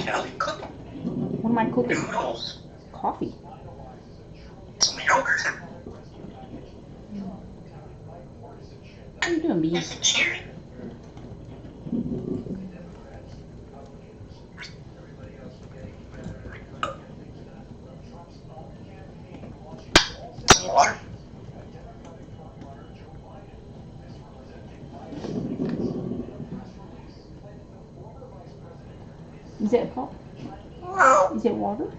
Shall we cook? What am I cooking? Noodles. Coffee. Some yogurt. How you doing, Bee? Yes, cheery. Some water. Is that pop? Whoa. Is it water?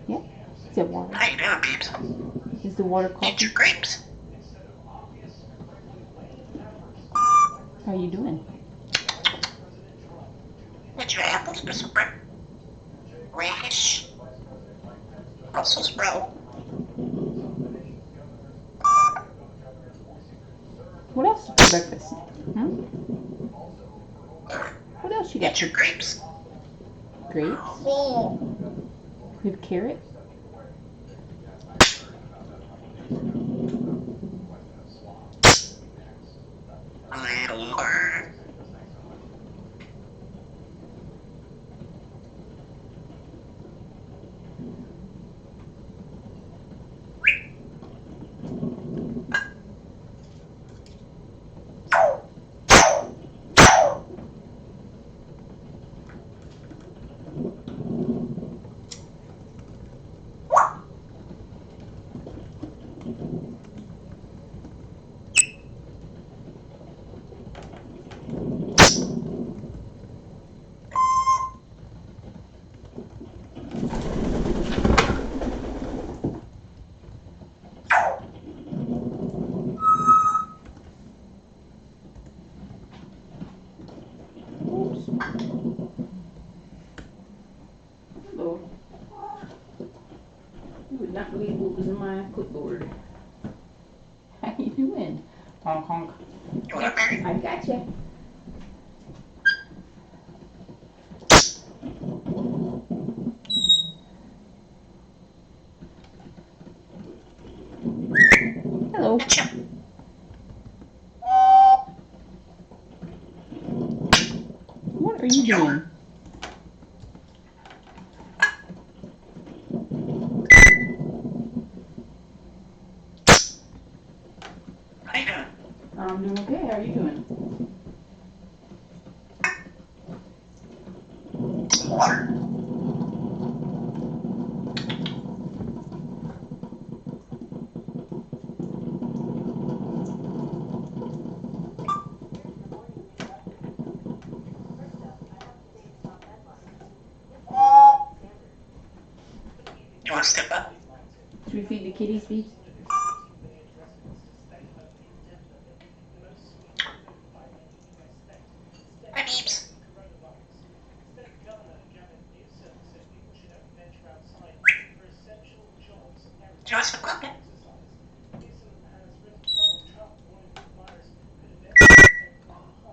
Yeah. Is it water? How you doing, peeps? Is the water Get coffee? your grapes. How you doing? Get your apples, Mr. Brett. Radish. Brussels sprout. What else for breakfast? Hmm? What else you got? Get your grapes. Grapes? Oh. With carrot? Little bird. Oops. Hello. You would not believe what was in my clipboard. How you doing? Honk honk. You want a berry? I gotcha. Hello. Gotcha. What are you doing? How you doing? I'm doing okay. How are you doing? Some water. You want to step up? Should we feed the kitties, Bee? Hi, peeps. Do you want some cooking?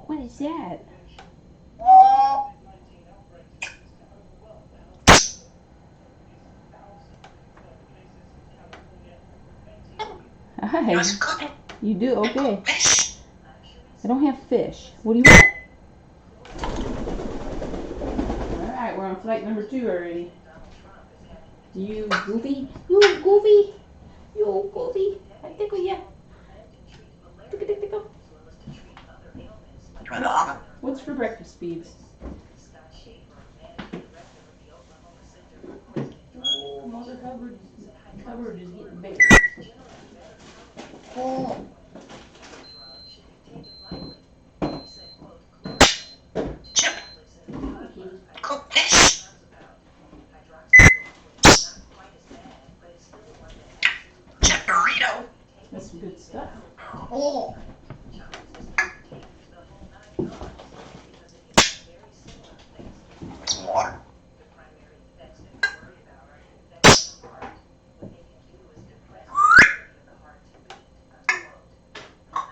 What is that? You Hi. want some cooking? You do? Okay. Fish. I don't have fish. What do you want? Alright, we're on flight number 2 already. You goofy? You goofy? You goofy? I tickle ya. Tickle, tickle, tickle. You want the omelet? What's for breakfast, Beebs? Oh, mother cupboard is getting big. Oh. Chip. Cooked fish. Chip burrito. That's some good stuff. Oh. Some water.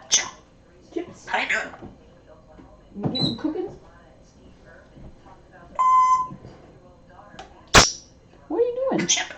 Chip. Chips. How you doing? You get some cooking? What are you doing? Chip.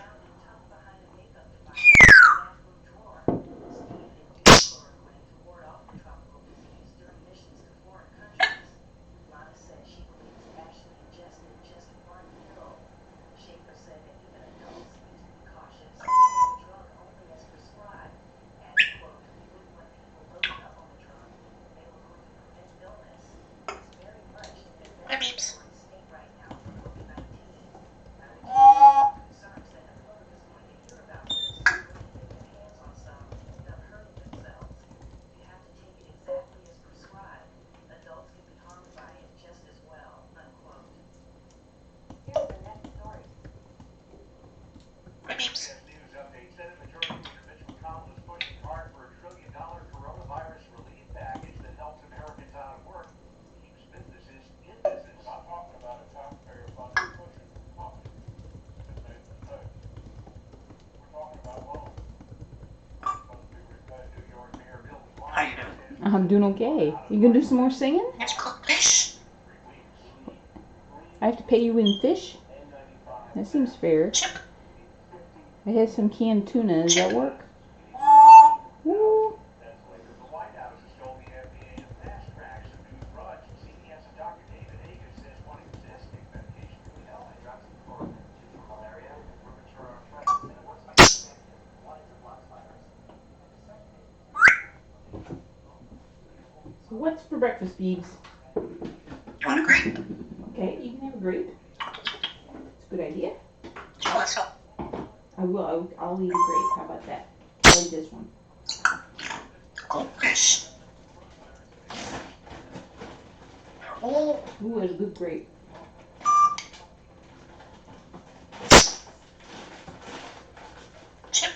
I'm doing okay. You gonna do some more singing? Let's cook fish. I have to pay you in fish? That seems fair. Chip. I have some canned tuna. Does that work? Woo. So what's for breakfast, Beebs? You want a grape? Okay, you can have a grape. It's a good idea. You want some? I will. I'll eat a grape. How about that? I like this one. Cook fish. Oh, Ooh, that's a good grape. chip.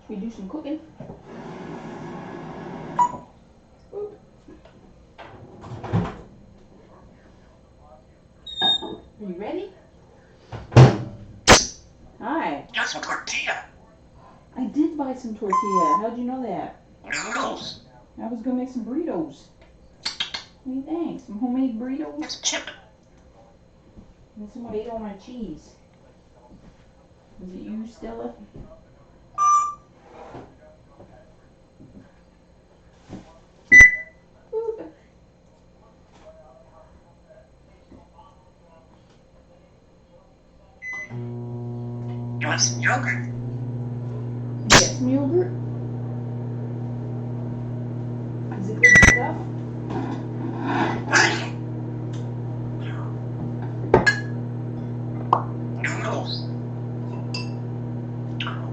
Should we do some cooking? Ooh. Are you ready? Hi. Got some tortilla. I did buy some tortilla. How'd you know that? Noodles. I was gonna make some burritos. What do you think? Some homemade burritos? It's chip. And someone ate all my cheese. Was it you, Stella? Oop. You want some yogurt? You got some yogurt? Is it good stuff? Noodles.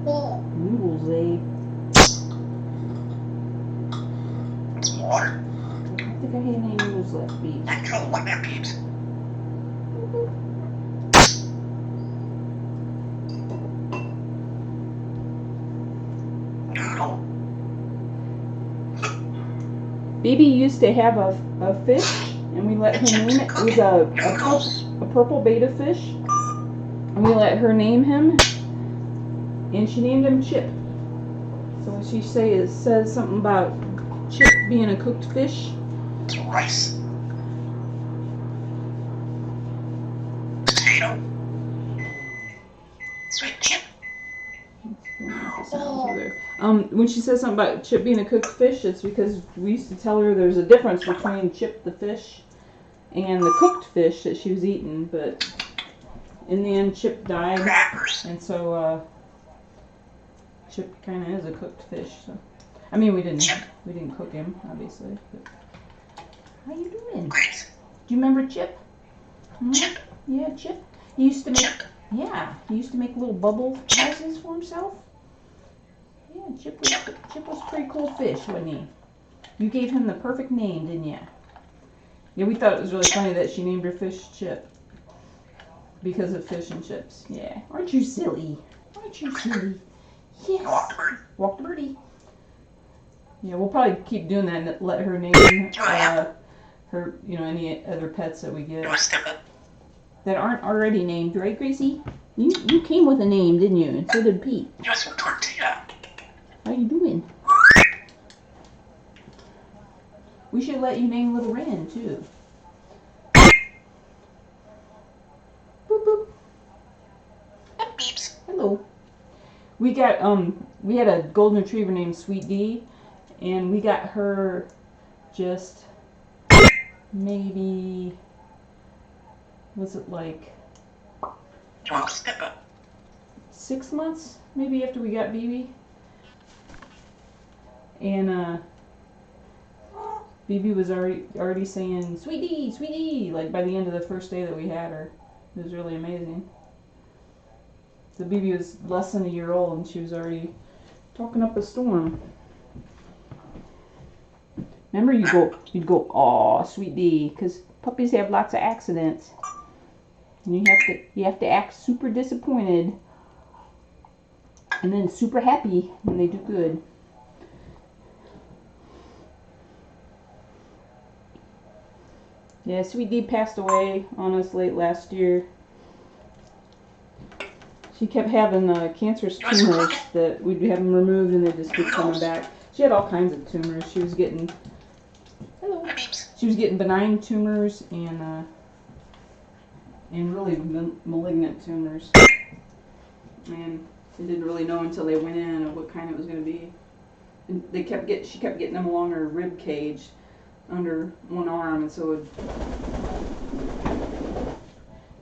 Oh, Noodles, eh? some water. I don't think I had any noodles left, Beebs. I don't like that, peeps. Noodle. Bibi used to have a fish, and we let her name it. It was Noodles. a purple betta fish, and we let her name him, and she named him Chip. So what she says something about Chip being a cooked fish. Some rice. Potato. Sweet chip. When she says something about Chip being a cooked fish, it's because we used to tell her there's a difference between Chip the fish and the cooked fish that she was eating, but in the end Chip died, Crackers. and so Chip kind of is a cooked fish. So I mean we didn't cook him obviously. But how you doing? Great. Do you remember Chip? Hmm? Chip. Yeah, Chip. He used to make Chip. he used to make little bubble houses for himself. Yeah, Chip was a pretty cool fish, wasn't he? You gave him the perfect name, didn't you? Yeah, we thought it was really funny that she named her fish Chip because of fish and chips. Yeah, aren't you silly? Aren't you silly? Yes. Walk the bird. Walk the birdie. Yeah, we'll probably keep doing that and let her name her, any other pets that we get You want to step up? that aren't already named, right, Gracie? You came with a name, didn't you? And so did Pete. You want some tortilla? How you doing? We should let you name little Ren too. Boop boop. Beeps. Hello. We had a golden retriever named Sweet D, and we got her just maybe, was it like You want to step up? 6 months maybe after we got Bibi, and Bibi was already saying Sweet D, like by the end of the first day that we had her. It was really amazing. So Bibi was less than a year old and she was already talking up a storm. Remember, you'd go, aw, Sweet D, because puppies have lots of accidents. And you have to act super disappointed and then super happy when they do good. Yeah, Sweet Dee passed away on us late last year. She kept having cancerous tumors that we'd have them removed and they just keep coming back. She had all kinds of tumors. She was getting benign tumors and really malignant tumors. And they didn't really know until they went in what kind it was going to be. And she kept getting them along her rib cage under one arm, and so it would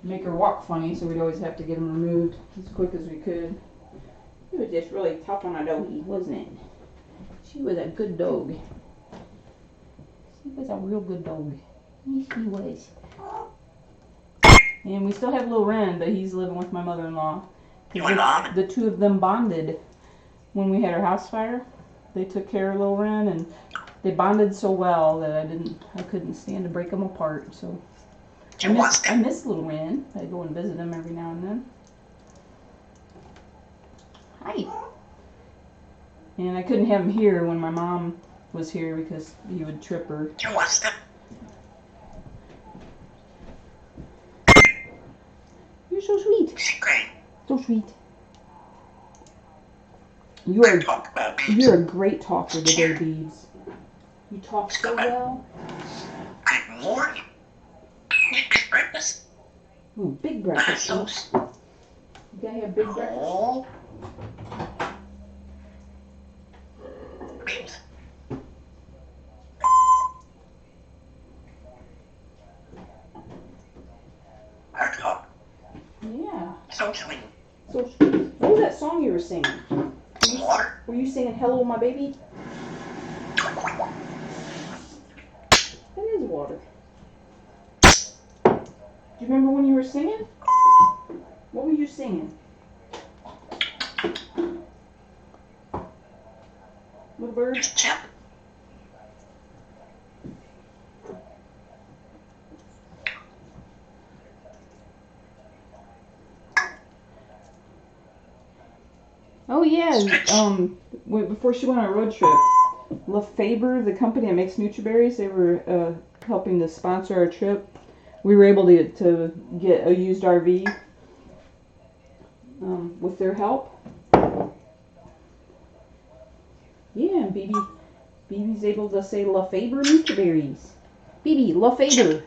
make her walk funny, so we'd always have to get them removed as quick as we could. It was just really tough on our doggy, wasn't it? She was a good dog. She was a real good dog. Yes, she was. And we still have little Ren, but he's living with my mother-in-law. The two of them bonded when we had our house fire. They took care of little Ren, and they bonded so well that I couldn't stand to break them apart. So I miss little Ren. I go and visit him every now and then. Hi. And I couldn't have him here when my mom was here because he would trip her. You're so sweet. So sweet. You're a great talker today, Beebs. You talk so well. Good morning. Breakfast. Ooh, big breakfast. You gotta have big breakfast. Yeah. So sweet. So sweet. What was that song you were singing? Were you singing Hello, My Baby? That is water. Do you remember when you were singing? What were you singing? Little bird? Chip. Oh yeah, before she went on a road trip, Lefebvre, the company that makes Nutriberries, they were helping to sponsor our trip. We were able to get a used RV with their help. Yeah, and Bibi's able to say Lefebvre Nutriberries. Bibi, Lefebvre.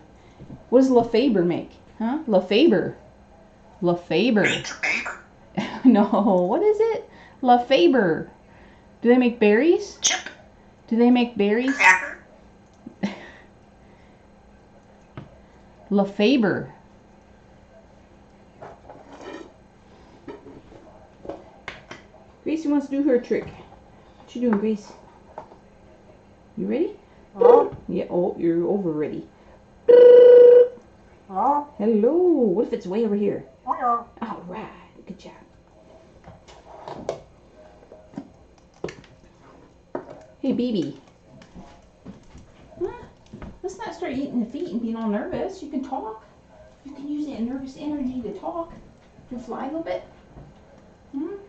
What does Lefebvre make? Huh? Lefebvre. Lefebvre. No, what is it? Lefebvre. Do they make berries? Chip. Do they make berries? Cracker. Lefebvre. Gracie wants to do her trick. What you doing, Grace? You ready? Oh. Yeah, oh, you're over ready. Oh. Hello. What if it's way over here? Hello. All right. Good job. Hey, Bibi. Let's not start eating the feet and being all nervous. You can talk. You can use that nervous energy to talk. You fly a little bit? You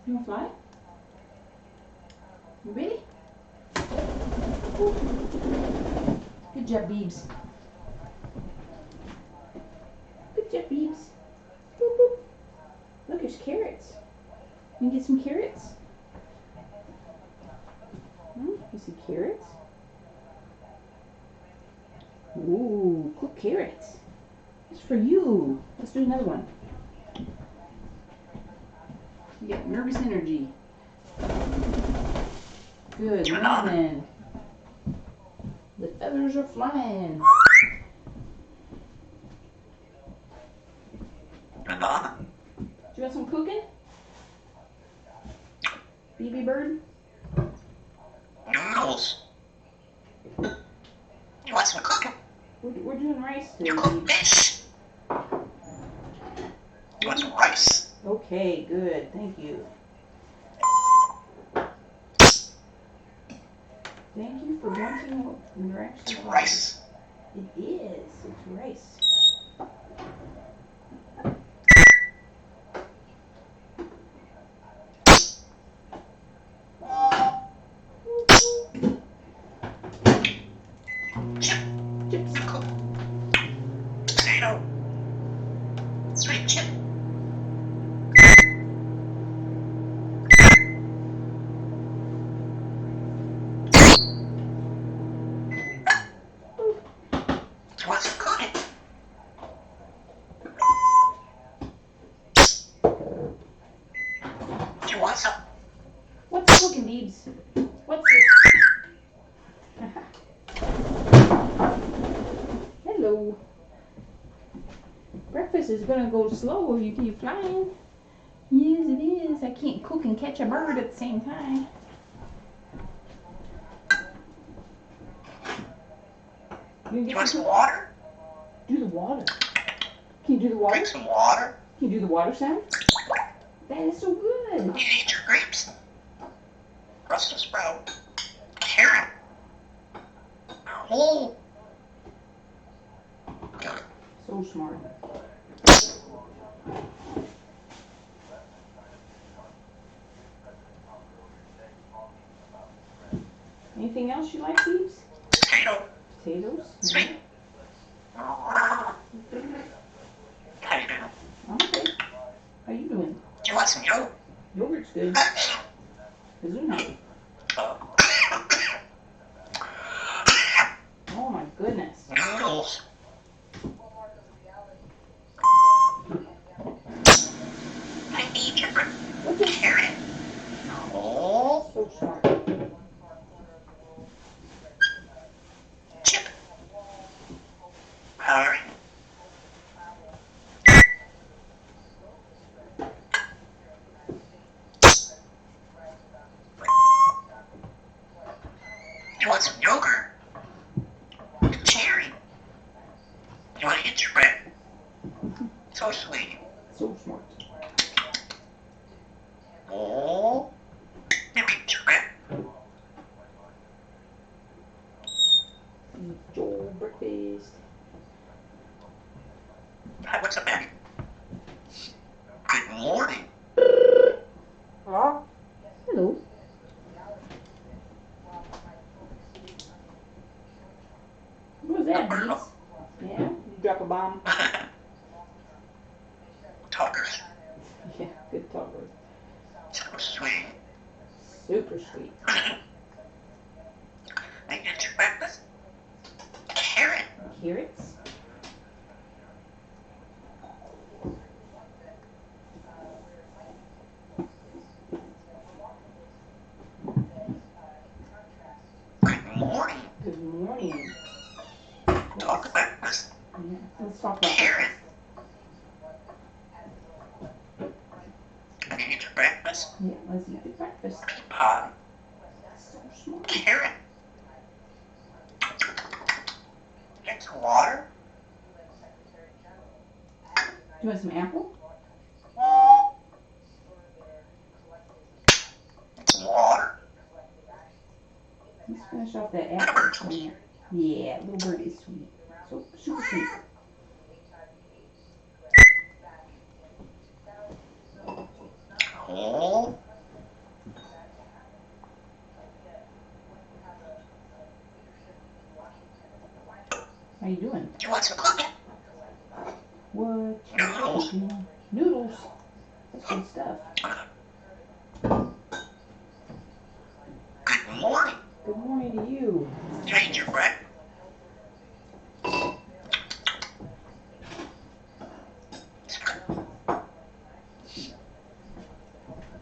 want to fly? You ready? Ooh. Good job, Beebs. Good job, Beebs. Boop, boop. Look, there's carrots. You can get some carrots? You see carrots? Ooh, cool carrots. That's for you. Let's do another one. You get nervous energy. Good morning. The feathers are flying. Banana. Do you want some cooking? Bibi Bird? Noodles. You want some cooking? We're doing rice today. You cook fish. You want some rice? Okay, good. Thank you. Thank you for wanting what you're actually It's rice. It is. It's rice. What's cooking? Do you want some? What's cooking, Beebs? What's this? Hello. Breakfast is gonna go slow if you keep flying. Yes, it is. I can't cook and catch a bird at the same time. Do you want some water? Do the water. Can you do the water? Drink some water? Can you do the water sound? That is so good. You eat your grapes. Brussels sprout. Carrot. Whole. So smart. Anything else you like, Beebs? Potato. Potatoes? Sweet. How you doing? I'm okay. How you doing? Do you want some yogurt? Yogurt's good. Kazuna. Oh my goodness. Noodles. I eat your carrot. Oh. So smart. Chip. Hurry. You want some yogurt? Cherry. You want to eat your bread? So sweet. So smart. Oh. You eat your bread? Eat your breakfast. Hi, what's up, Daddy? Good morning. Hello? Hello. What was that, Beebs? Yeah? You drop a bomb? Talkers. Yeah, good talker. So sweet. Super sweet. I get your breakfast? Carrot. Carrots? Good morning. Good morning. Talk breakfast. Yeah, let's talk about Carrot. breakfast. I eat your breakfast. Yeah, let's eat the breakfast. Pot. So smart. Carrot. Drink some water. Do you want some apple? Some water. Let's finish off that Little apple. bird's sweet. Yeah, little bird is sweet. So super sweet. Oh. How you doing? Do you want some cooking? What? Noodles. Cooking? Noodles. That's good stuff. Good morning. Good morning to you. You eat your bread?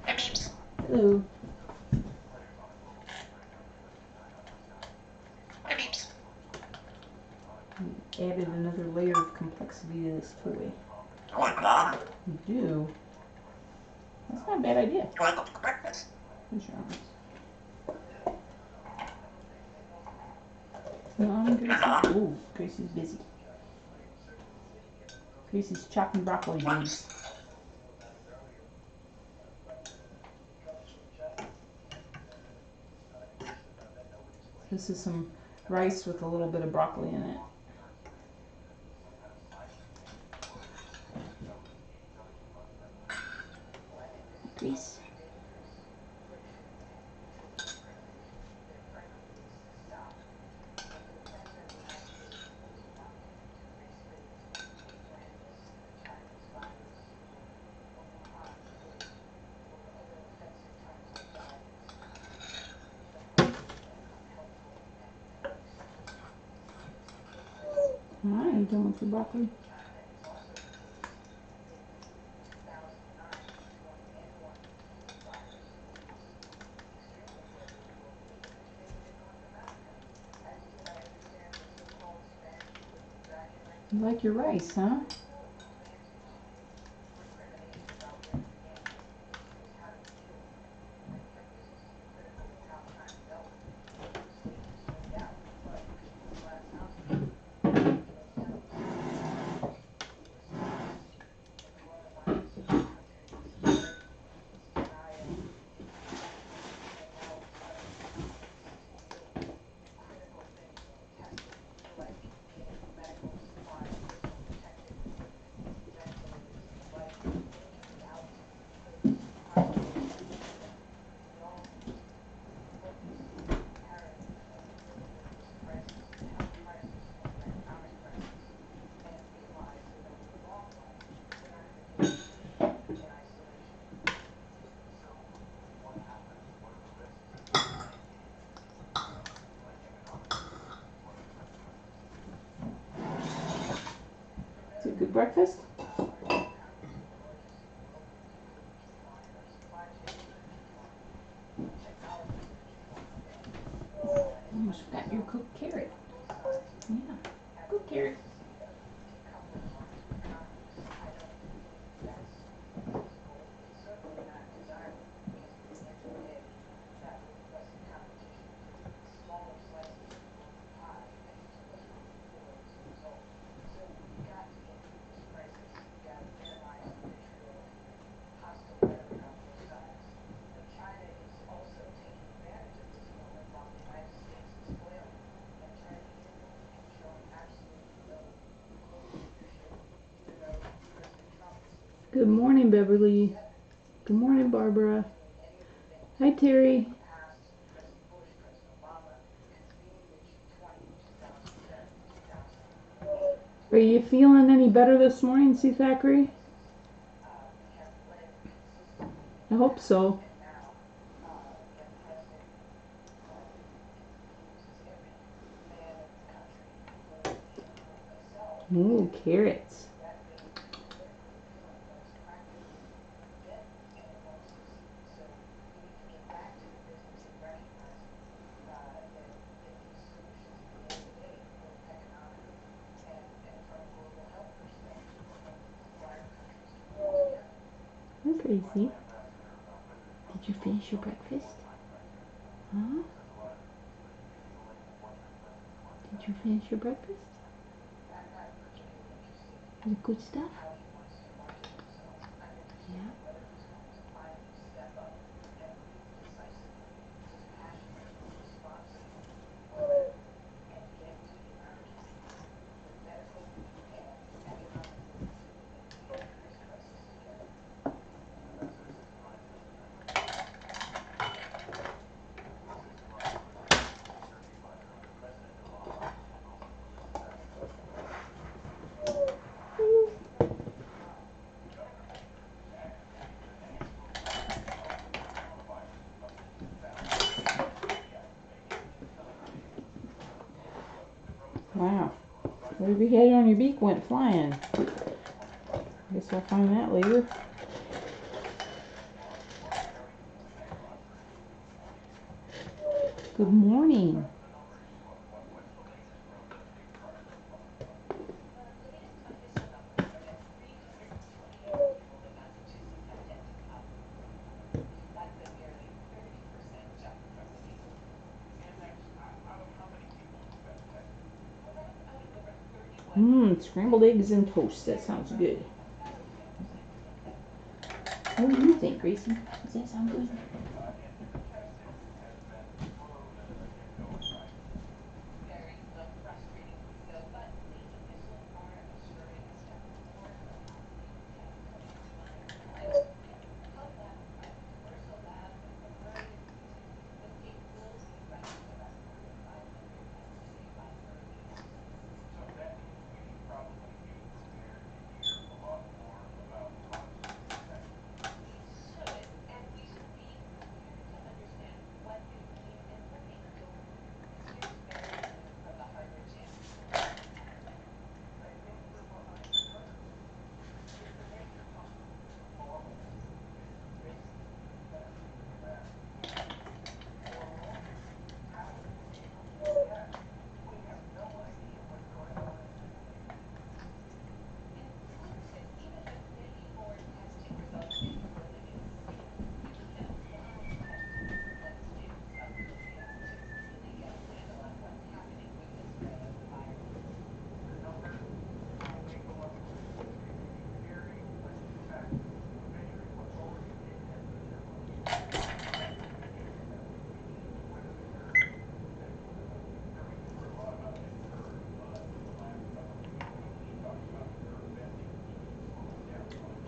Hey, Beeps. Hello. Hey, Beeps. We added another layer of complexity to this toy. You want a banana? You do? That's not a bad idea. You want to go for breakfast? Where's your arms? Come on, Gracie. Ooh, Gracie's busy. Gracie's chopping broccoli leaves. This is some rice with a little bit of broccoli in it. Grace. you doing with your broccoli? You like your rice, huh? Is it a good breakfast? Almost forgot your cooked carrot. Yeah, cooked carrot. Good morning, Beverly. Good morning, Barbara. Hi, Terry. Are you feeling any better this morning, C. Thackeray? I hope so. Ooh, carrots. You're crazy. Did you finish your breakfast? Huh? Did you finish your breakfast? Is it good stuff? Yeah. Wow. Whatever you had on your beak went flying. Guess I'll find that later. Good morning. Scrambled eggs and toast. That sounds good. What do you think, Gracie? Does that sound good?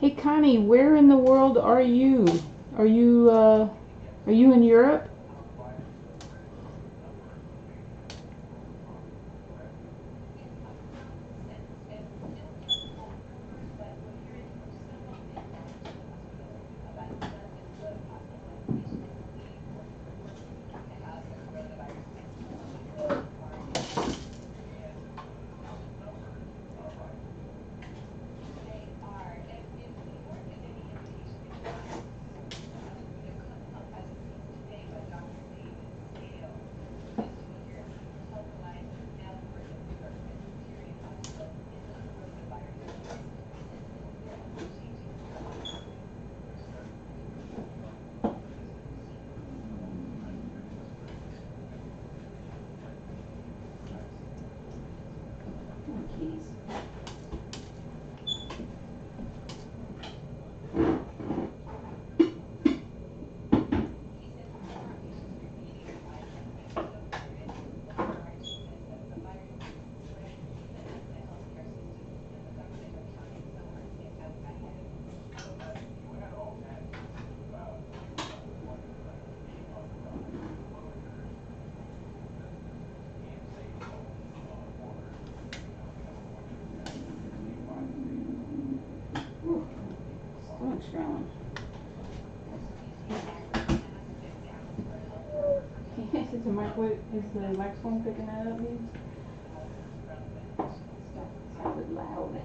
Hey Connie, where in the world are you? Are you in Europe? Stomach's growling. Is the microwave, is the microphone picking that up, dude? Sounds it loud.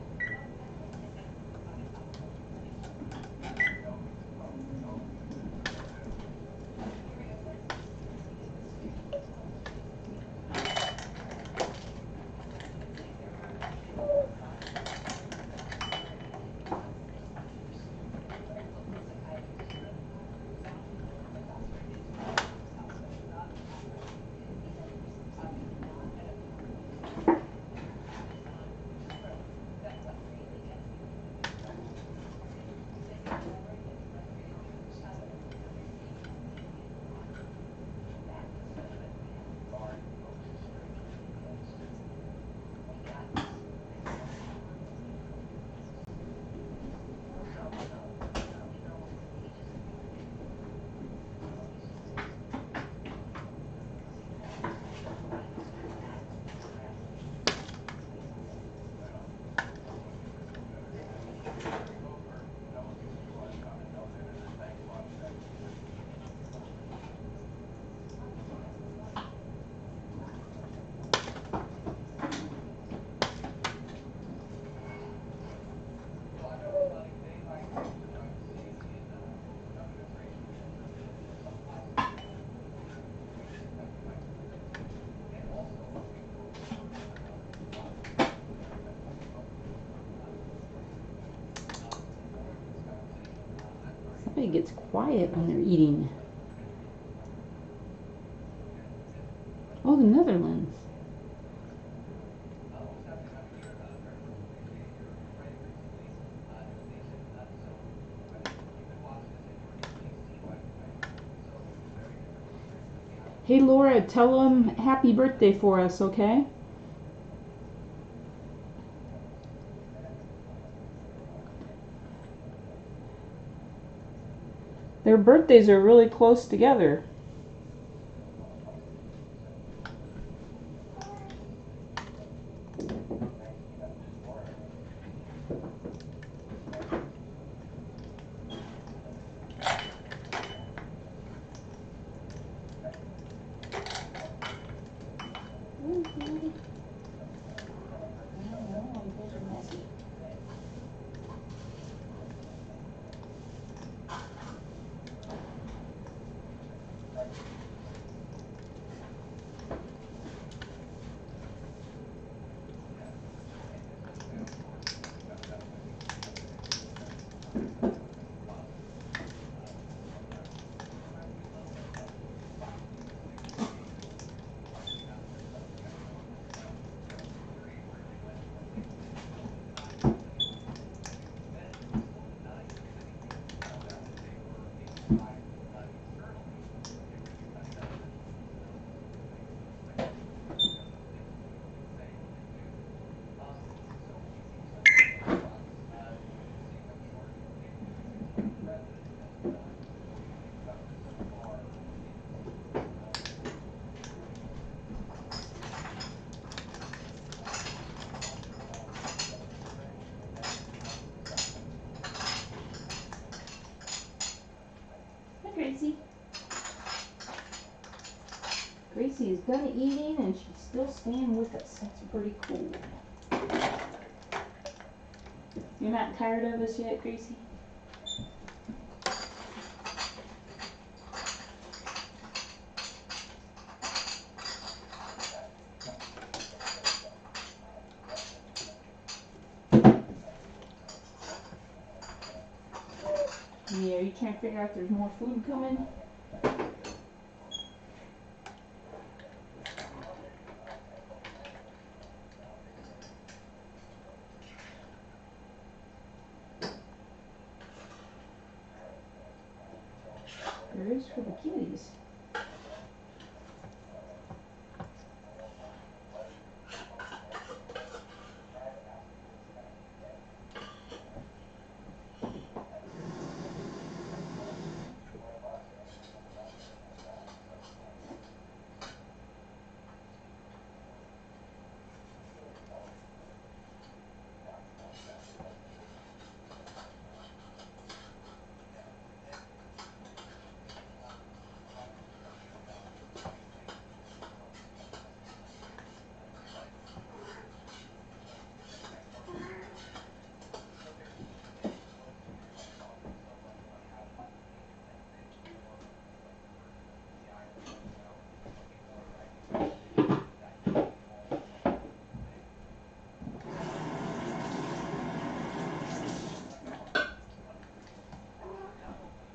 Somebody gets quiet when they're eating. Oh, the Netherlands. Hey Laura, tell them happy birthday for us, okay? Their birthdays are really close together. Gracie. Gracie is done eating and she's still staying with us. That's pretty cool. You're not tired of us yet, Gracie? Yeah, are you trying to figure out if there's more food coming? There is for the kitties.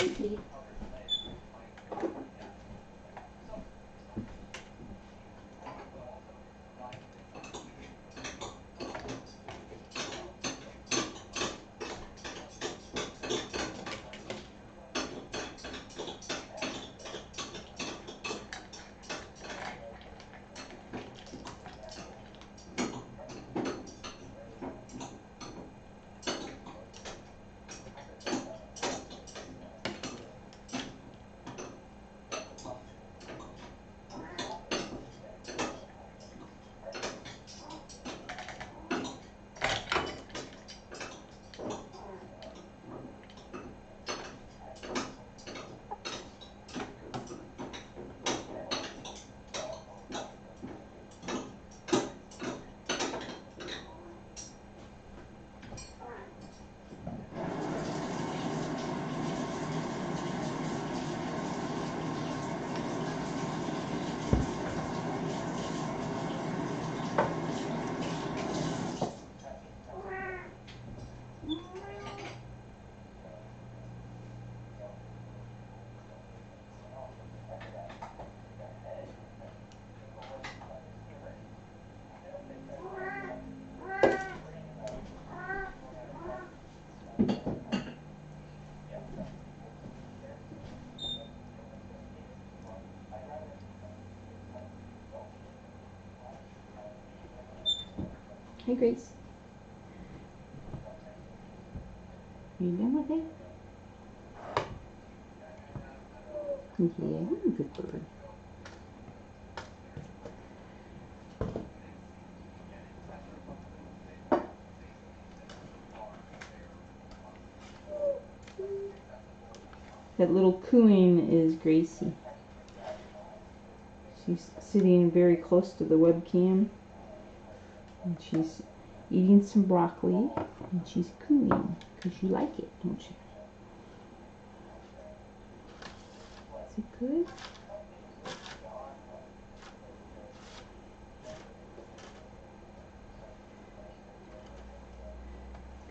Okay. Hey, Grace. Are you done with it? Yeah, I'm a good bird. That little cooing is Gracie. She's sitting very close to the webcam. And she's eating some broccoli. And she's cooing. Because you like it, don't you? Is it good?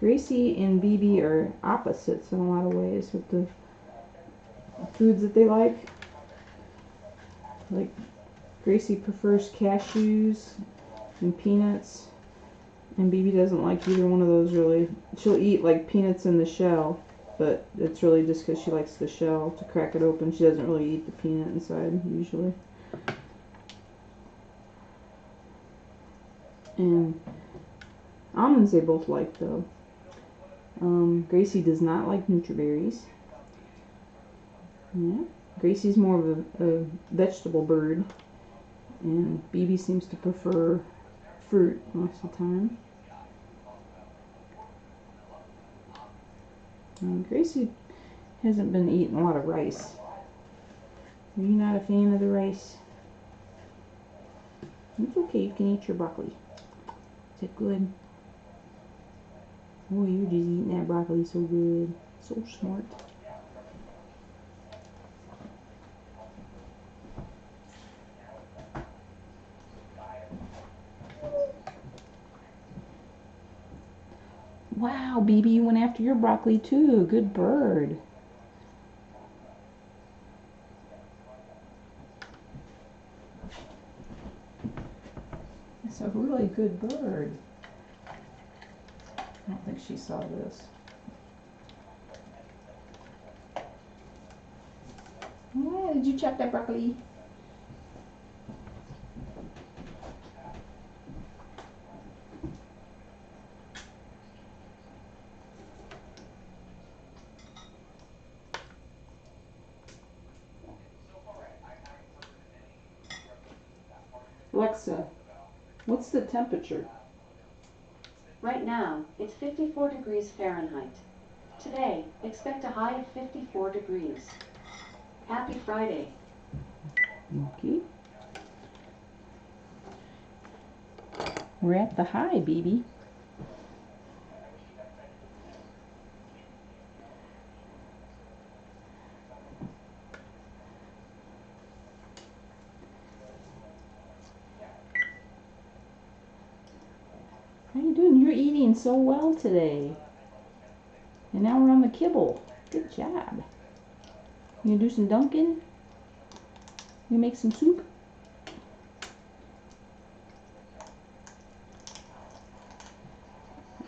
Gracie and Bibi are opposites in a lot of ways with the foods that they like. Like, Gracie prefers cashews and peanuts, and Bibi doesn't like either one of those really. She'll eat like peanuts in the shell, but it's really just because she likes the shell to crack it open. She doesn't really eat the peanut inside usually. And almonds they both like though. Gracie does not like Nutriberries. Yeah. Gracie's more of a vegetable bird, and Bibi seems to prefer fruit most of the time. Gracie hasn't been eating a lot of rice. Are you not a fan of the rice? It's okay, you can eat your broccoli. Is it good? Oh, you're just eating that broccoli so good. So smart. Wow, Bibi, you went after your broccoli too. Good bird. That's a really good bird. I don't think she saw this. Yeah, did you chop that broccoli? Alexa, what's the temperature? Right now, it's 54 degrees Fahrenheit. Today, expect a high of 54 degrees. Happy Friday. Okay. We're at the high, Bibi. How you doing? You're eating so well today. And now we're on the kibble. Good job. You gonna do some dunking? You make some soup?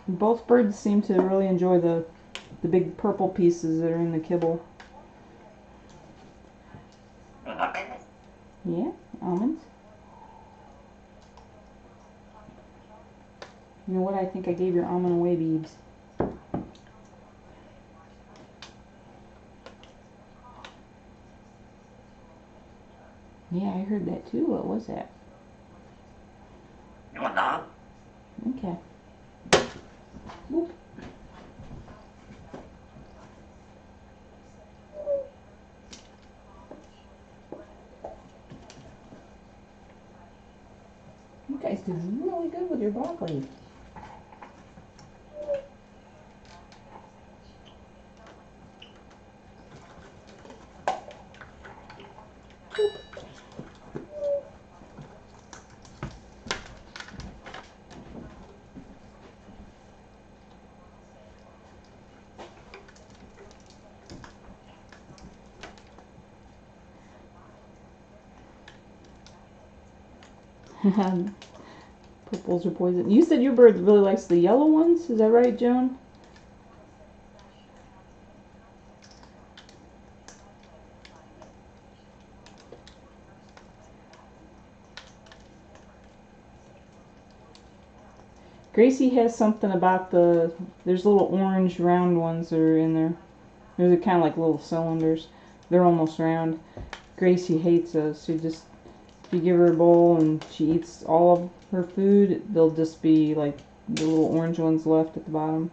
Both birds seem to really enjoy the big purple pieces that are in the kibble. Yeah, almonds. You know what? I think I gave your almond away, Beebs. Yeah, I heard that too. What was that? You want knob? Okay. Boop. You guys did really good with your broccoli. Purples are poison. You said your bird really likes the yellow ones. Is that right, Joan? Gracie has something about there's little orange round ones that are in there. They're kind of like little cylinders. They're almost round. Gracie hates those. If you give her a bowl and she eats all of her food, there'll just be like the little orange ones left at the bottom.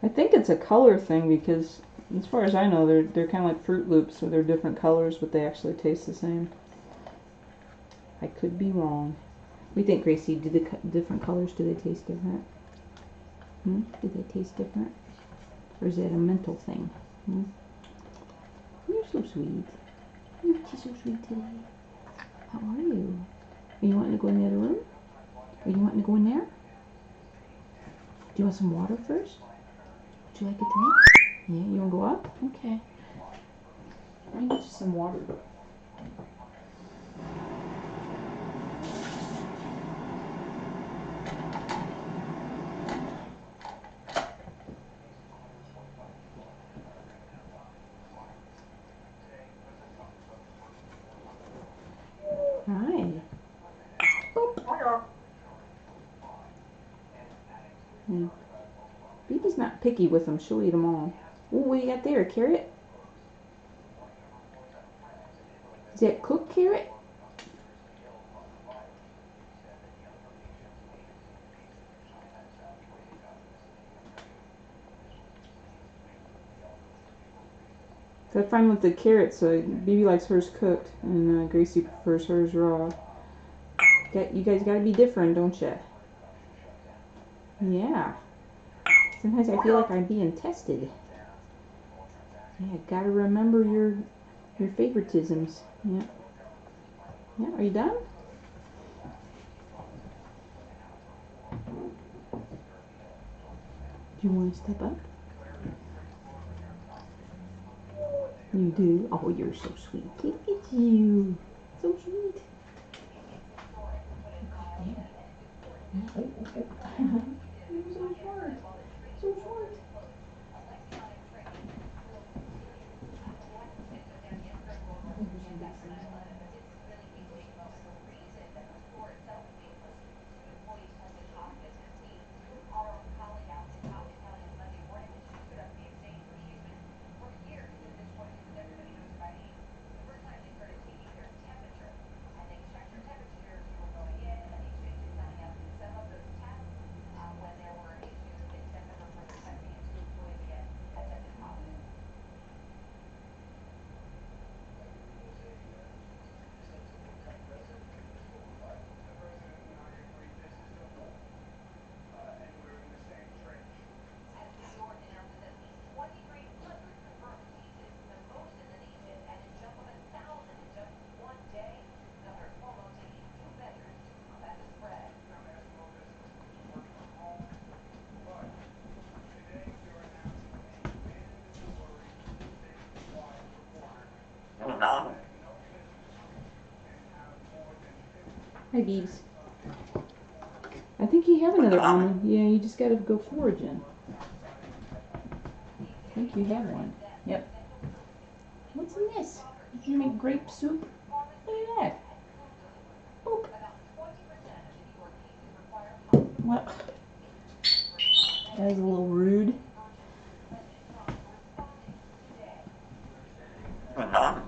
I think it's a color thing because, as far as I know, they're kind of like Fruit Loops, so they're different colors, but they actually taste the same. I could be wrong. We think, Gracie, do the different colors, do they taste different? Do they taste different? Or is that a mental thing? You're so sweet. You're so sweet today. How are you? Are you wanting to go in the other room? Are you wanting to go in there? Do you want some water first? Would you like a drink? Yeah, you want to go up? Okay. Let me get you some water. Hi. Bibi's not picky with them. She'll eat them all. Ooh, what you got there? A carrot? Is that cooked carrot? So I find with the carrots, Bibi likes hers cooked, and Gracie prefers hers raw. You guys gotta be different, don't you? Yeah. Sometimes I feel like I'm being tested. Yeah, gotta remember your favoritisms. Yeah. Yeah, are you done? Do you want to step up? You do? Oh, you're so sweet. Look at you. So sweet. Yeah. Oh, oh, oh. You're so smart. So smart. No. Hi, Beebs. I think you have another Almond. almond. Yeah, you just gotta go foraging. I think you have one. Yep. What's in this? Did you make grape soup? Look at that. Boop. Well, that was a little rude. No.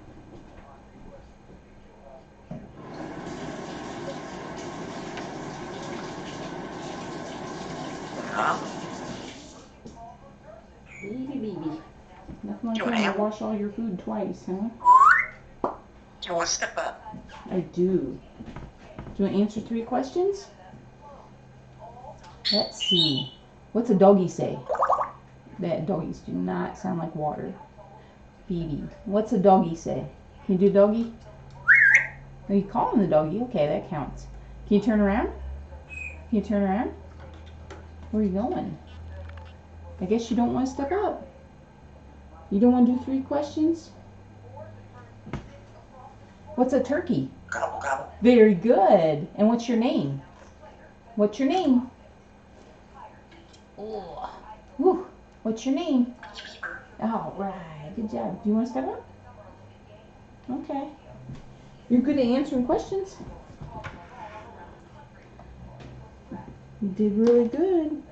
No. Baby. Nothing like You having to am. wash all your food twice, huh? Do you want to step up? I do. Do you want to answer 3 questions? Let's see. What's a doggy say? That doggies do not sound like water. Bibi. What's a doggy say? Can you do doggy? Oh, you call him the doggy. Okay, that counts. Can you turn around? Can you turn around? Where are you going? I guess you don't want to step up. You don't want to do 3 questions? What's a turkey? Gobble, gobble. Very good. And what's your name? What's your name? Oh. Woo. What's your name? All right. Good job. Do you want to step up? Okay. You're good at answering questions. You did really good.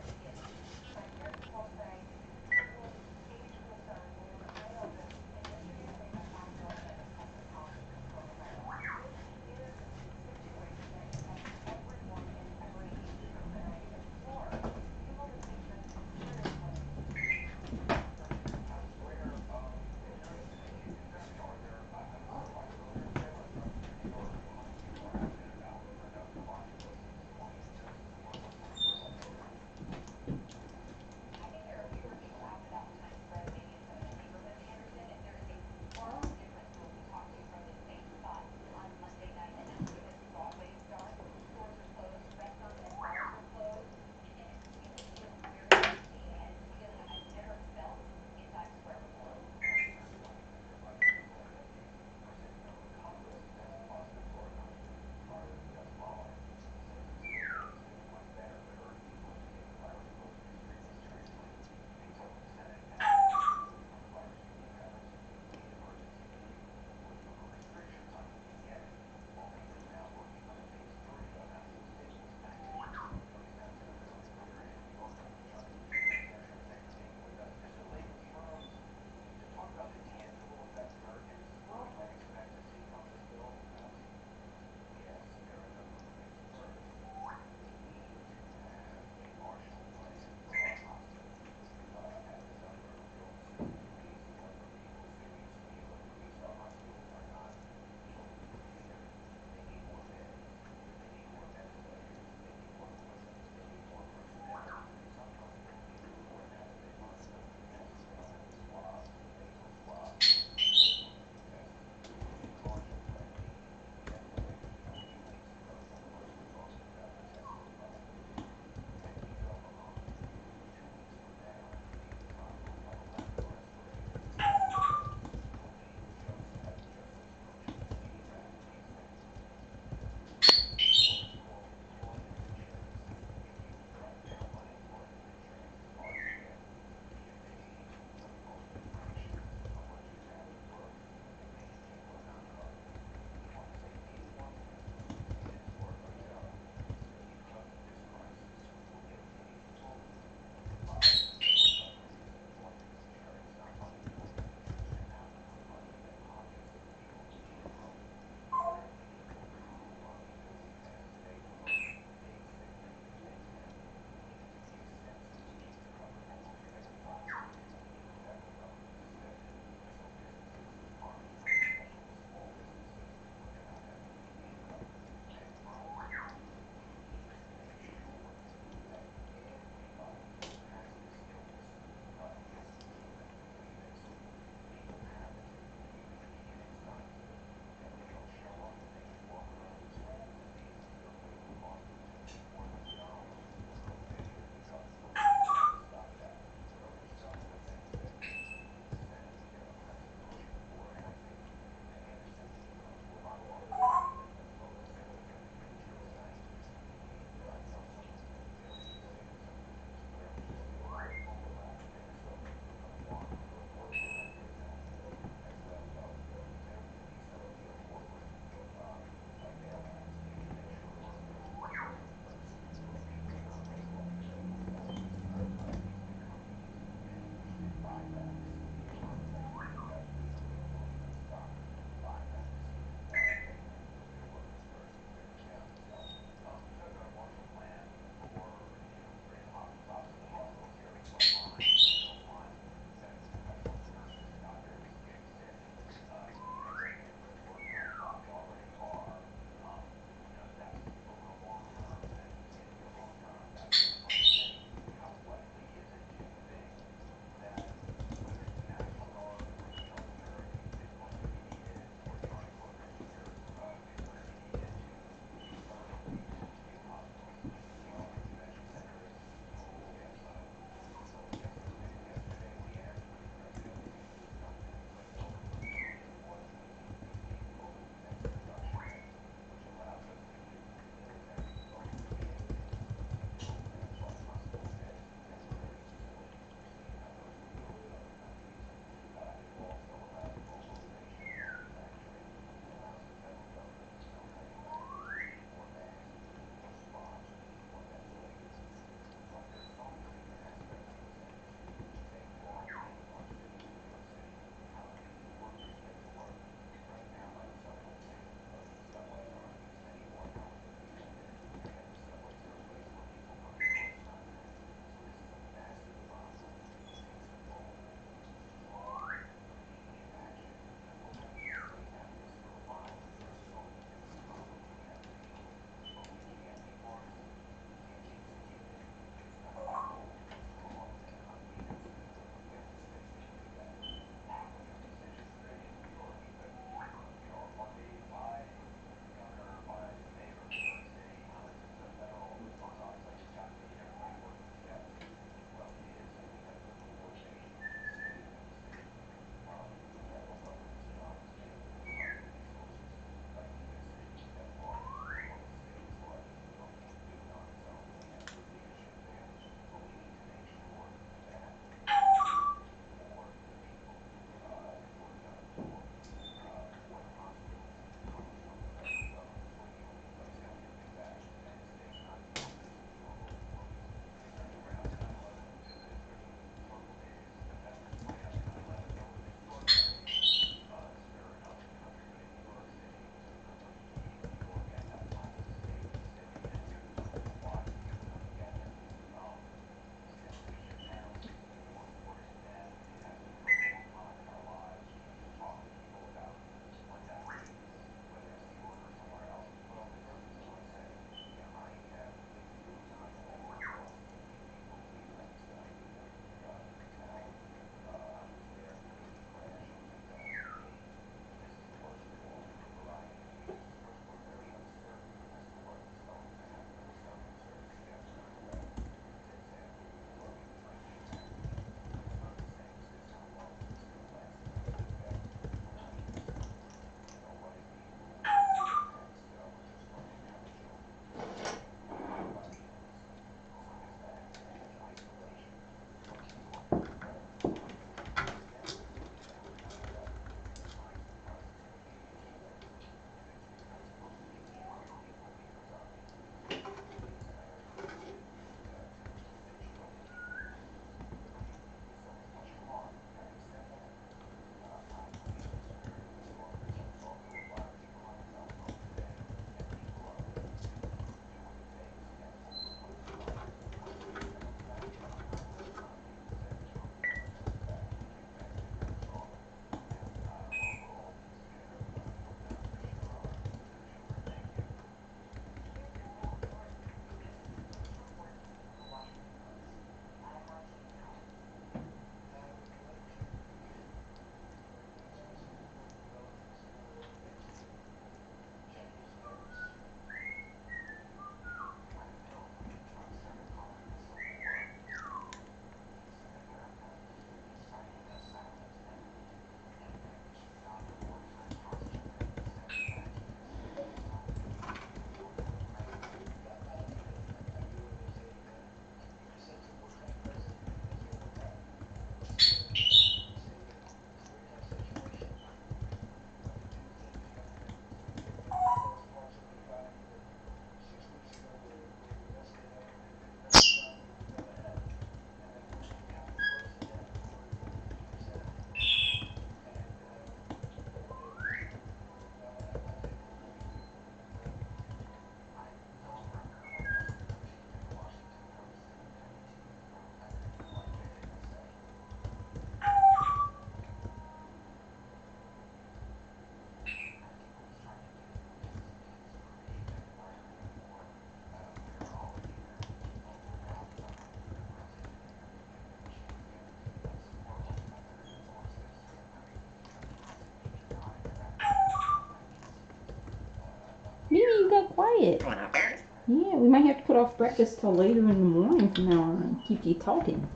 quiet. You want a bird? Yeah, we might have to put off breakfast till later in the morning from now on. Keep you talking.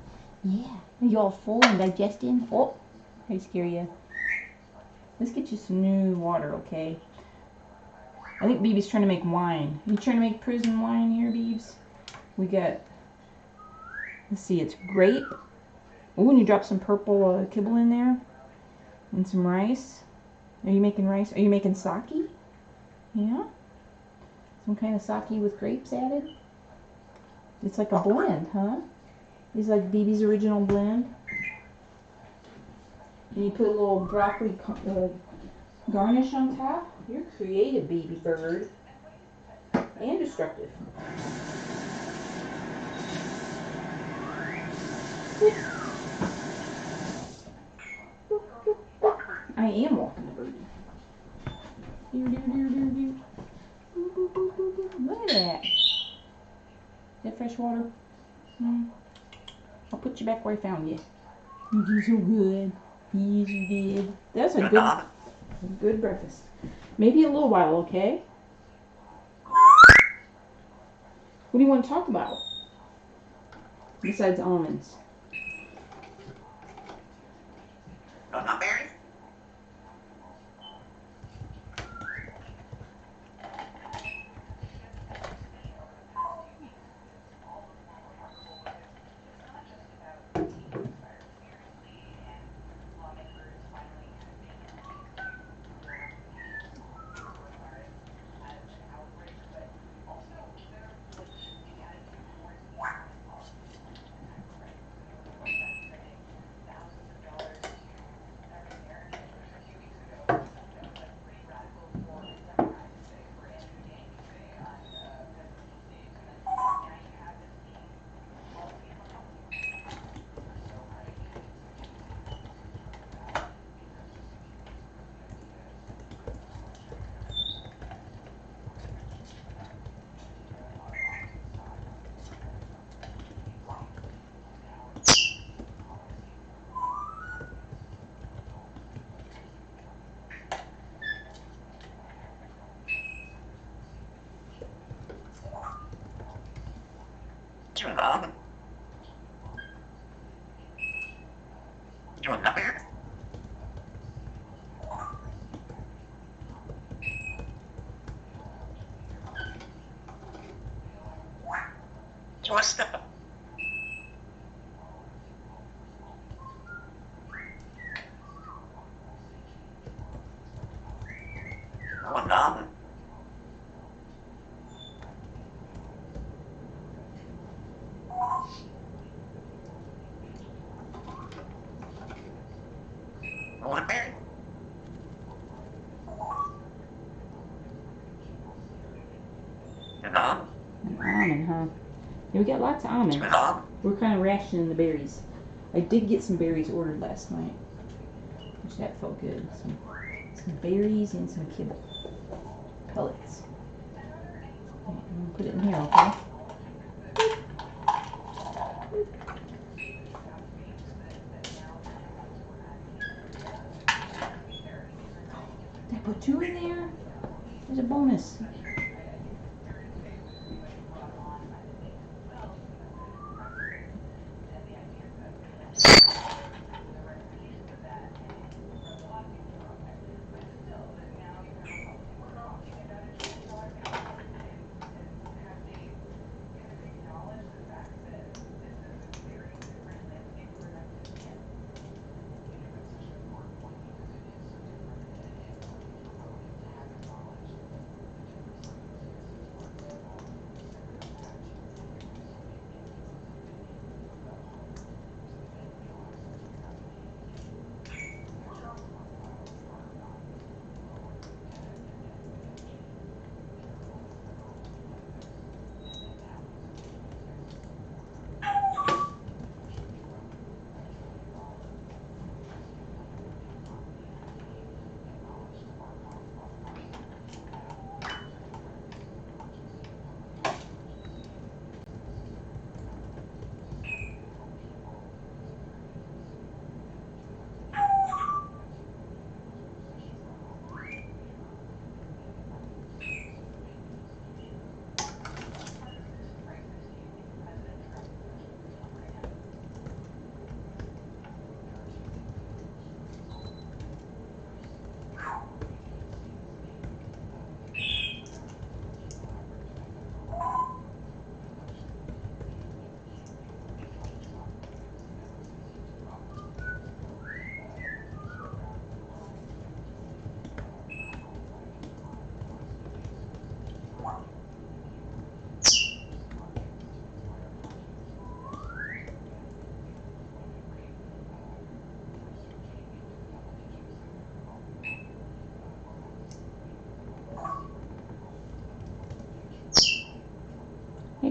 Yeah. Are you all full and digesting? Oh, I scare you. Let's get you some new water, okay? I think Bibi's trying to make wine. You trying to make prison wine here, Biebs? We got, let's see, it's grape. Oh, and you dropped some purple kibble in there. And some rice. Are you making rice? Are you making sake? Yeah? Some kind of sake with grapes added? It's like a blend, huh? It's like Bibi's original blend. And you put a little broccoli garnish on top. You're creative, Bibi Bird. And destructive. I am walking the Birdie. Look at that. Is that fresh water? I'll put you back where I found you. You do so good. Yes, you did. That's a good breakfast. Maybe a little while, okay? What do you want to talk about? Besides almonds. You want a berry? You want an almond? You want a berry? You want stuff? You want an almond? You want a berry? An almond? An almond, huh? Yeah, we got lots of almonds. You want an almond? We're kind of rationing the berries. I did get some berries ordered last night, which that felt good. Some berries and some kibble pellets. I'm gonna put it in here, okay? Did I put 2 in there? There's a bonus.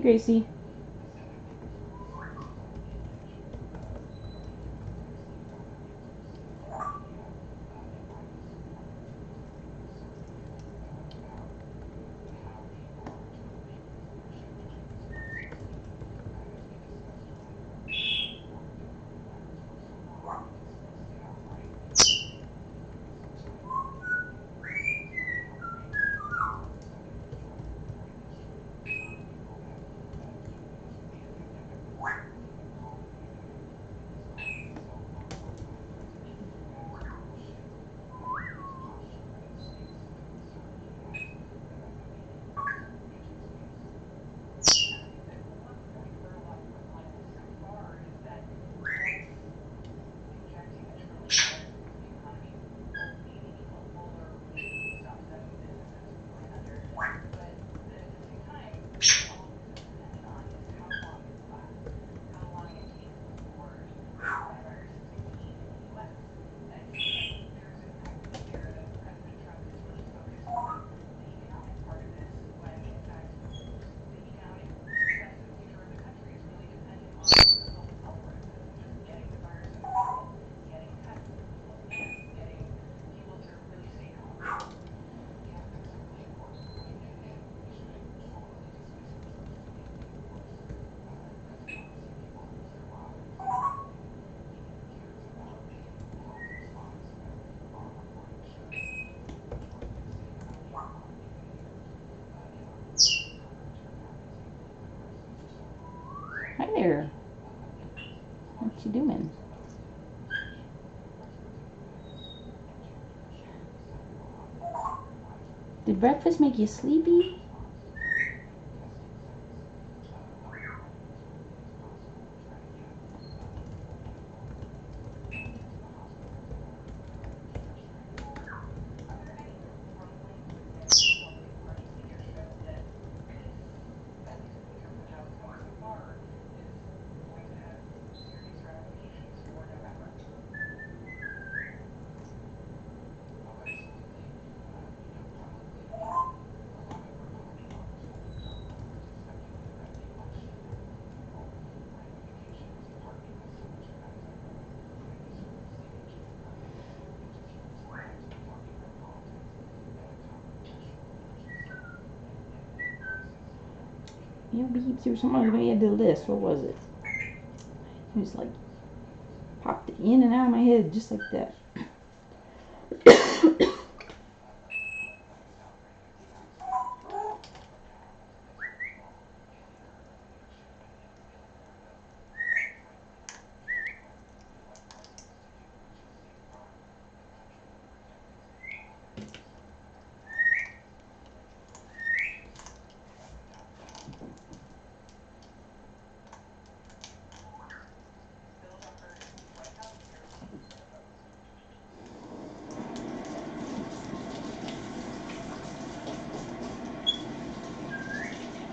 Gracie. Hi there. What you doing? Did breakfast make you sleepy? You know, Beebs, there was something I was going to add to the list. What was it? It was like, popped in and out of my head just like that.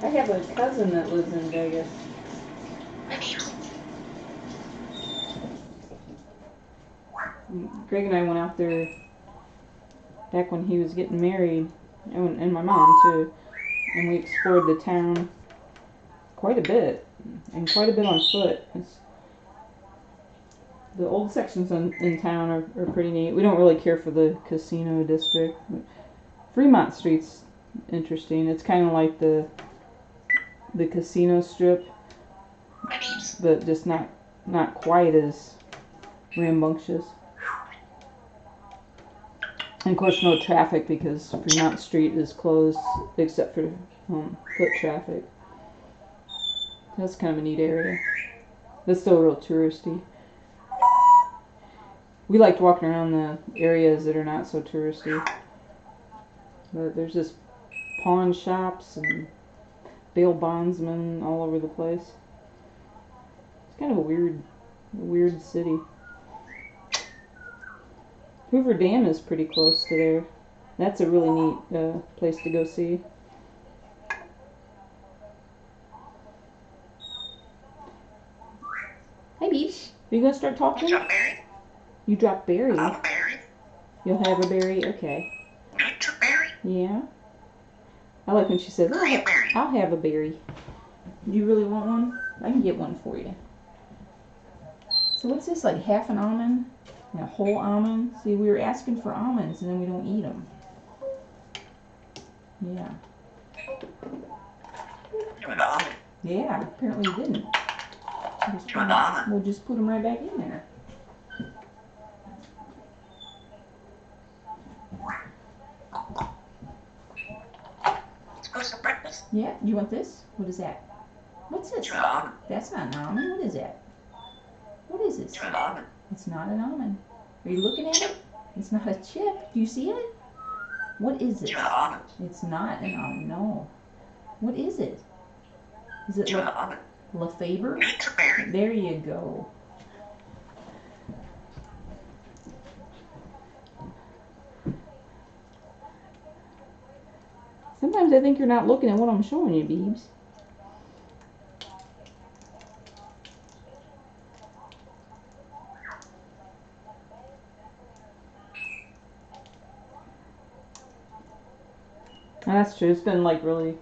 I have a cousin that lives in Vegas. Greg and I went out there back when he was getting married, and my mom too, and we explored the town quite a bit, and quite a bit on foot. The old sections in town are pretty neat. We don't really care for the casino district. Fremont Street's interesting. It's kind of like the casino strip, but just not quite as rambunctious. And of course, no traffic because Fremont Street is closed except for foot traffic. That's kind of a neat area. That's still real touristy. We liked walking around the areas that are not so touristy. But there's just pawn shops and bail bondsmen all over the place. It's kind of a weird city. Hoover Dam is pretty close to there. That's a really neat place to go see. Hi, Beach. Are you gonna start talking? Drop berry. You drop berry. I'll have a berry. You'll have a berry. Okay. Nature berry. Yeah. I like when she says, I'll have a berry. "I'll have a berry." Do you really want one? I can get one for you. So what's this, like half an almond? And a whole almond? See, we were asking for almonds and then we don't eat them. Yeah. You want an almond? Yeah, apparently you didn't. You want an almond? We'll just put them right back in there. Let's go to breakfast. Yeah, do you want this? What is that? What's this? You want an almond? That's not an almond. What is that? What is this? You want an almond? It's not an almond. Are you looking at it? It's not a chip. Do you see it? What is it? You want an almond? It's not an almond, no. What is it? Is it You want an almond? Lefebvre? It's a berry. There you go. Sometimes I think you're not looking at what I'm showing you, Beebs. That's true. It's been like really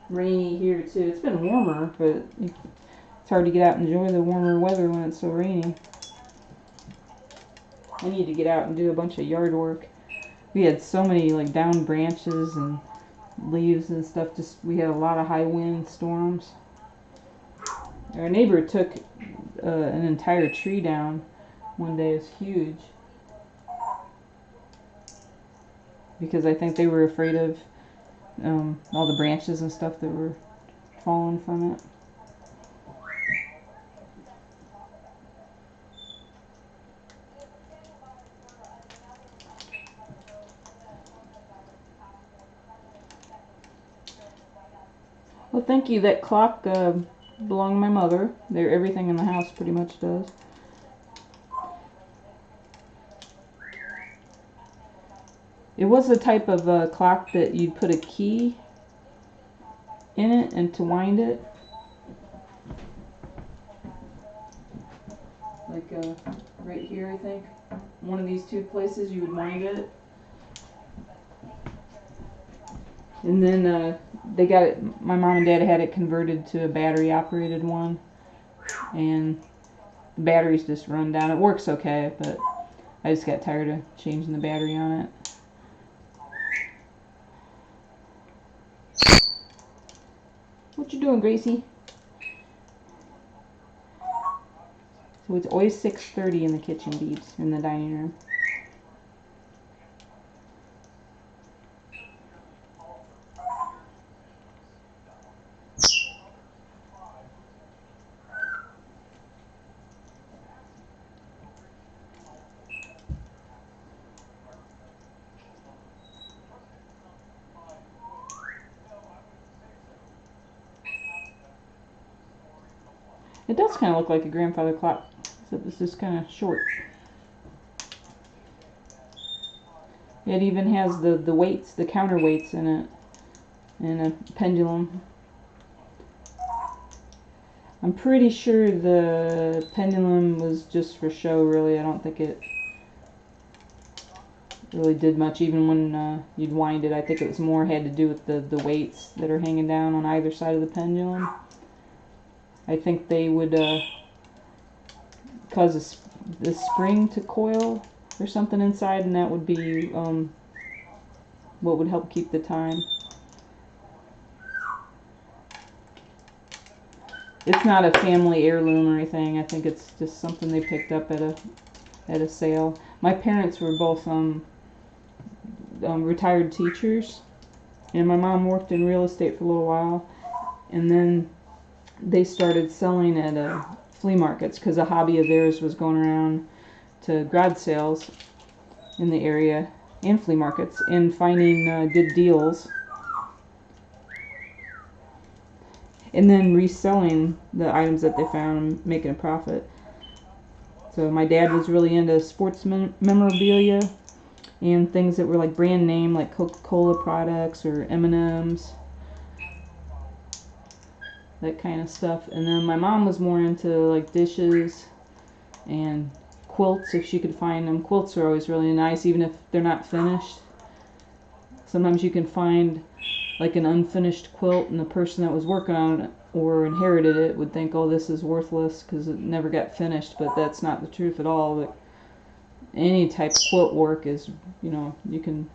rainy here too. It's been warmer, but it's hard to get out and enjoy the warmer weather when it's so rainy. I need to get out and do a bunch of yard work. We had so many like down branches and leaves and stuff. We had a lot of high wind storms. Our neighbor took an entire tree down one day. It was huge. Because I think they were afraid of all the branches and stuff that were falling from it. Well, thank you. That clock belonged to my mother. Everything in the house pretty much does. It was the type of clock that you'd put a key in it and to wind it. Like right here, I think. One of these two places you would wind it. And then they got it, my mom and dad had it converted to a battery operated one. And the batteries just run down. It works okay, but I just got tired of changing the battery on it. What you doing, Gracie? So it's always 6:30 in the kitchen, Beebs, in the dining room. It does kind of look like a grandfather clock, except it's just kind of short. It even has the weights, the counterweights in it, and a pendulum. I'm pretty sure the pendulum was just for show, really. I don't think it really did much, even when you'd wind it. I think it was more had to do with the weights that are hanging down on either side of the pendulum. I think they would cause the spring to coil or something inside, and that would be what would help keep the time. It's not a family heirloom or anything. I think it's just something they picked up at a sale. My parents were both retired teachers, and my mom worked in real estate for a little while, and then they started selling at flea markets because a hobby of theirs was going around to garage sales in the area and flea markets and finding good deals and then reselling the items that they found and making a profit. So my dad was really into sports memorabilia and things that were like brand name, like Coca-Cola products or M&Ms, that kind of stuff. And then my mom was more into like dishes and quilts, if she could find them. Quilts are always really nice, even if they're not finished. Sometimes you can find like an unfinished quilt, and the person that was working on it or inherited it would think, oh, this is worthless because it never got finished, but that's not the truth at all. Like, any type of quilt work is, you can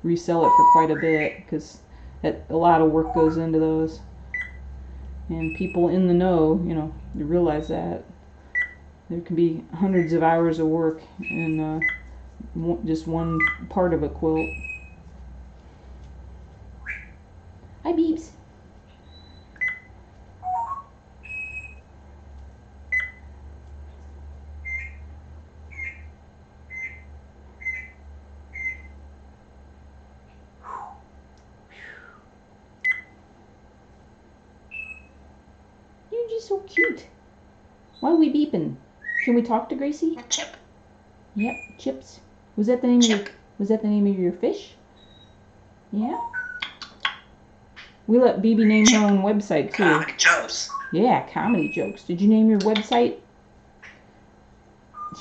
resell it for quite a bit because a lot of work goes into those. And people in the know, you realize that. There can be hundreds of hours of work in just one part of a quilt. Hi, Beeps. You're just so cute. Why are we beeping? Can we talk to Gracie? Chip. Yep, Chips. Was that the name Chip. Was that the name of your fish? Yeah. We let Bibi name her own website too. Comedy jokes. Yeah, comedy jokes. Did you name your website?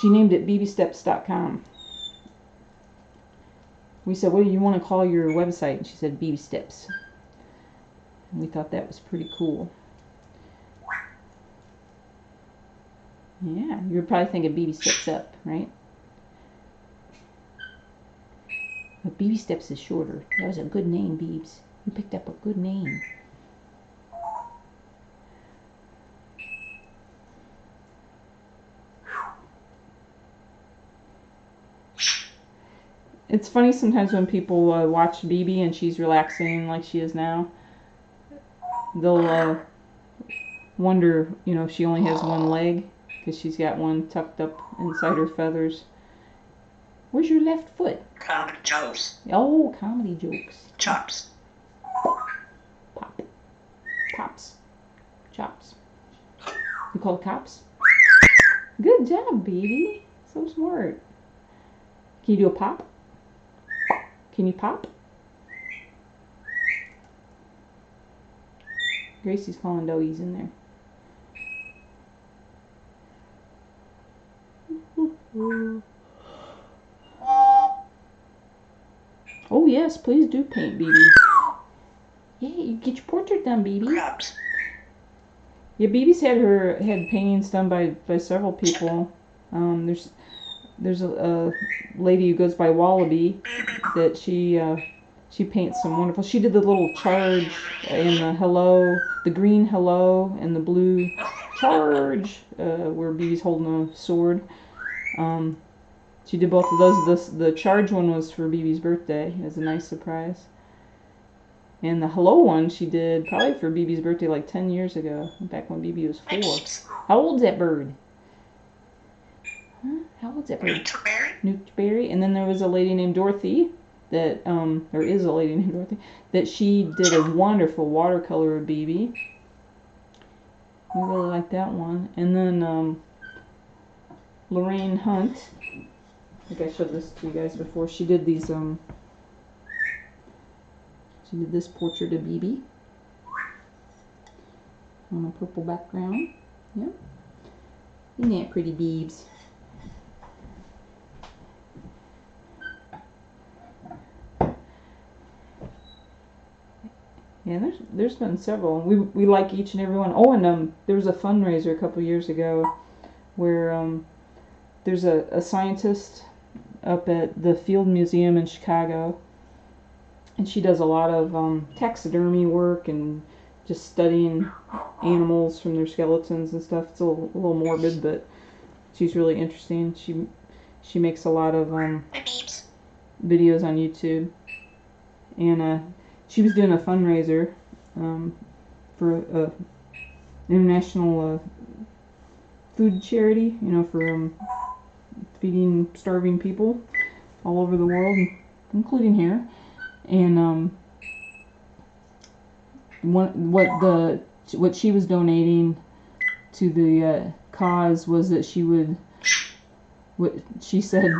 She named it bbsteps.com. We said, what do you want to call your website? And she said, Bibi Steps. And we thought that was pretty cool. Yeah, you were probably thinking Bibi Steps Up, right? But Bibi Steps is shorter. That was a good name, Beebs. You picked up a good name. It's funny sometimes when people watch Bibi and she's relaxing like she is now. They'll wonder, if she only has one leg because she's got one tucked up inside her feathers. Where's your left foot? Comedy jokes. Oh, comedy jokes. Chops. Pop. Pops. Chops. You call the cops? Good job, baby. So smart. Can you do a pop? Can you pop? Gracie's calling doggies in there. Oh yes, please do paint, Bibi. Yeah, you get your portrait done, Bibi. Crabs. Yeah, Bibi's had paintings done by several people. There's a lady who goes by Wallaby that she paints some wonderful. She did the little charge and the hello, the green hello and the blue charge, where Bibi's holding a sword. She did both of those. The charge one was for Bibi's birthday as a nice surprise. And the hello one she did probably for Bibi's birthday like 10 years ago, back when Bibi was 4. How old's that bird? Huh? How old's that bird? Newtberry. And then there was a lady named Dorothy that, or is a lady named Dorothy, that she did a wonderful watercolor of Bibi. We really like that one. And then Lorraine Hunt, I think I showed this to you guys before. She did these, she did this portrait of Bibi on a purple background. Yep. Isn't that pretty, Beebs? Yeah, there's been several. We like each and every one. Oh, and there was a fundraiser a couple years ago where there's a scientist up at the Field Museum in Chicago, and she does a lot of taxidermy work and just studying animals from their skeletons and stuff. It's a little morbid, but she's really interesting. She makes a lot of videos on YouTube, and she was doing a fundraiser for a international food charity, for feeding starving people all over the world, including here. And what she was donating to the cause was that she said,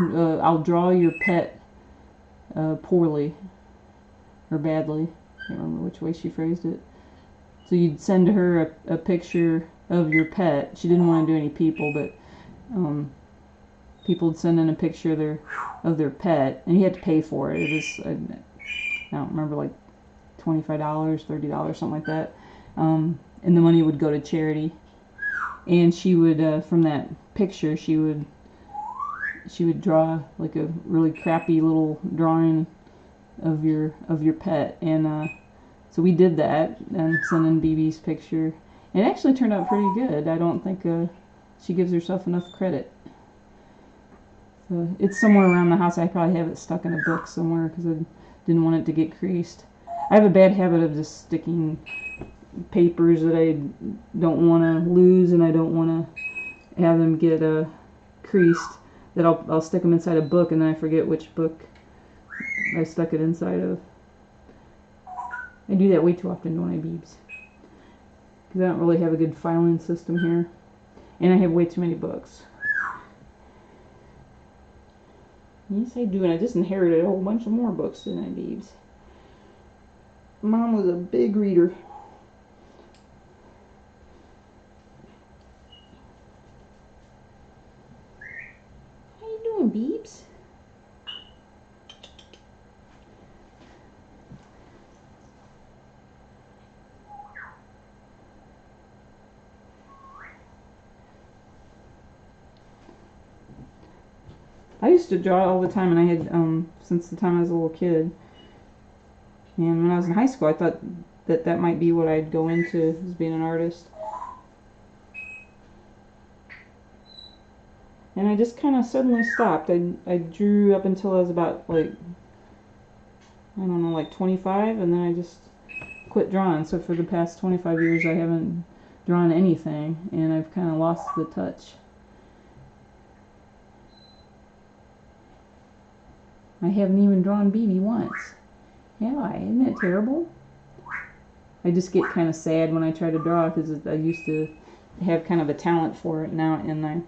I'll draw your pet poorly or badly. I can't remember which way she phrased it. So you'd send her a picture of your pet. She didn't want to do any people, but people would send in a picture of their pet, and you had to pay for it. It was, I don't remember, like $25, $30, something like that. And the money would go to charity. And she would, from that picture, she would draw like a really crappy little drawing of your pet. And so we did that and sent in Bibi's picture. It actually turned out pretty good. I don't think she gives herself enough credit. So it's somewhere around the house. I probably have it stuck in a book somewhere because I didn't want it to get creased. I have a bad habit of just sticking papers that I don't want to lose and I don't want to have them get creased. That I'll stick them inside a book and then I forget which book I stuck it inside of. I do that way too often, don't I, Beebs? Because I don't really have a good filing system here. And I have way too many books. Yes, I do, and I just inherited a whole bunch of more books, didn't I, Beebs? Mom was a big reader. How you doing, Beebs? I used to draw all the time, and I had since the time I was a little kid. And when I was in high school, I thought that might be what I'd go into, as being an artist. And I just kind of suddenly stopped. I drew up until I was about, like, I don't know, like 25, and then I just quit drawing. So for the past 25 years, I haven't drawn anything, and I've kind of lost the touch. I haven't even drawn Bibi once. Have I? Isn't that terrible? I just get kind of sad when I try to draw because I used to have kind of a talent for it now, and I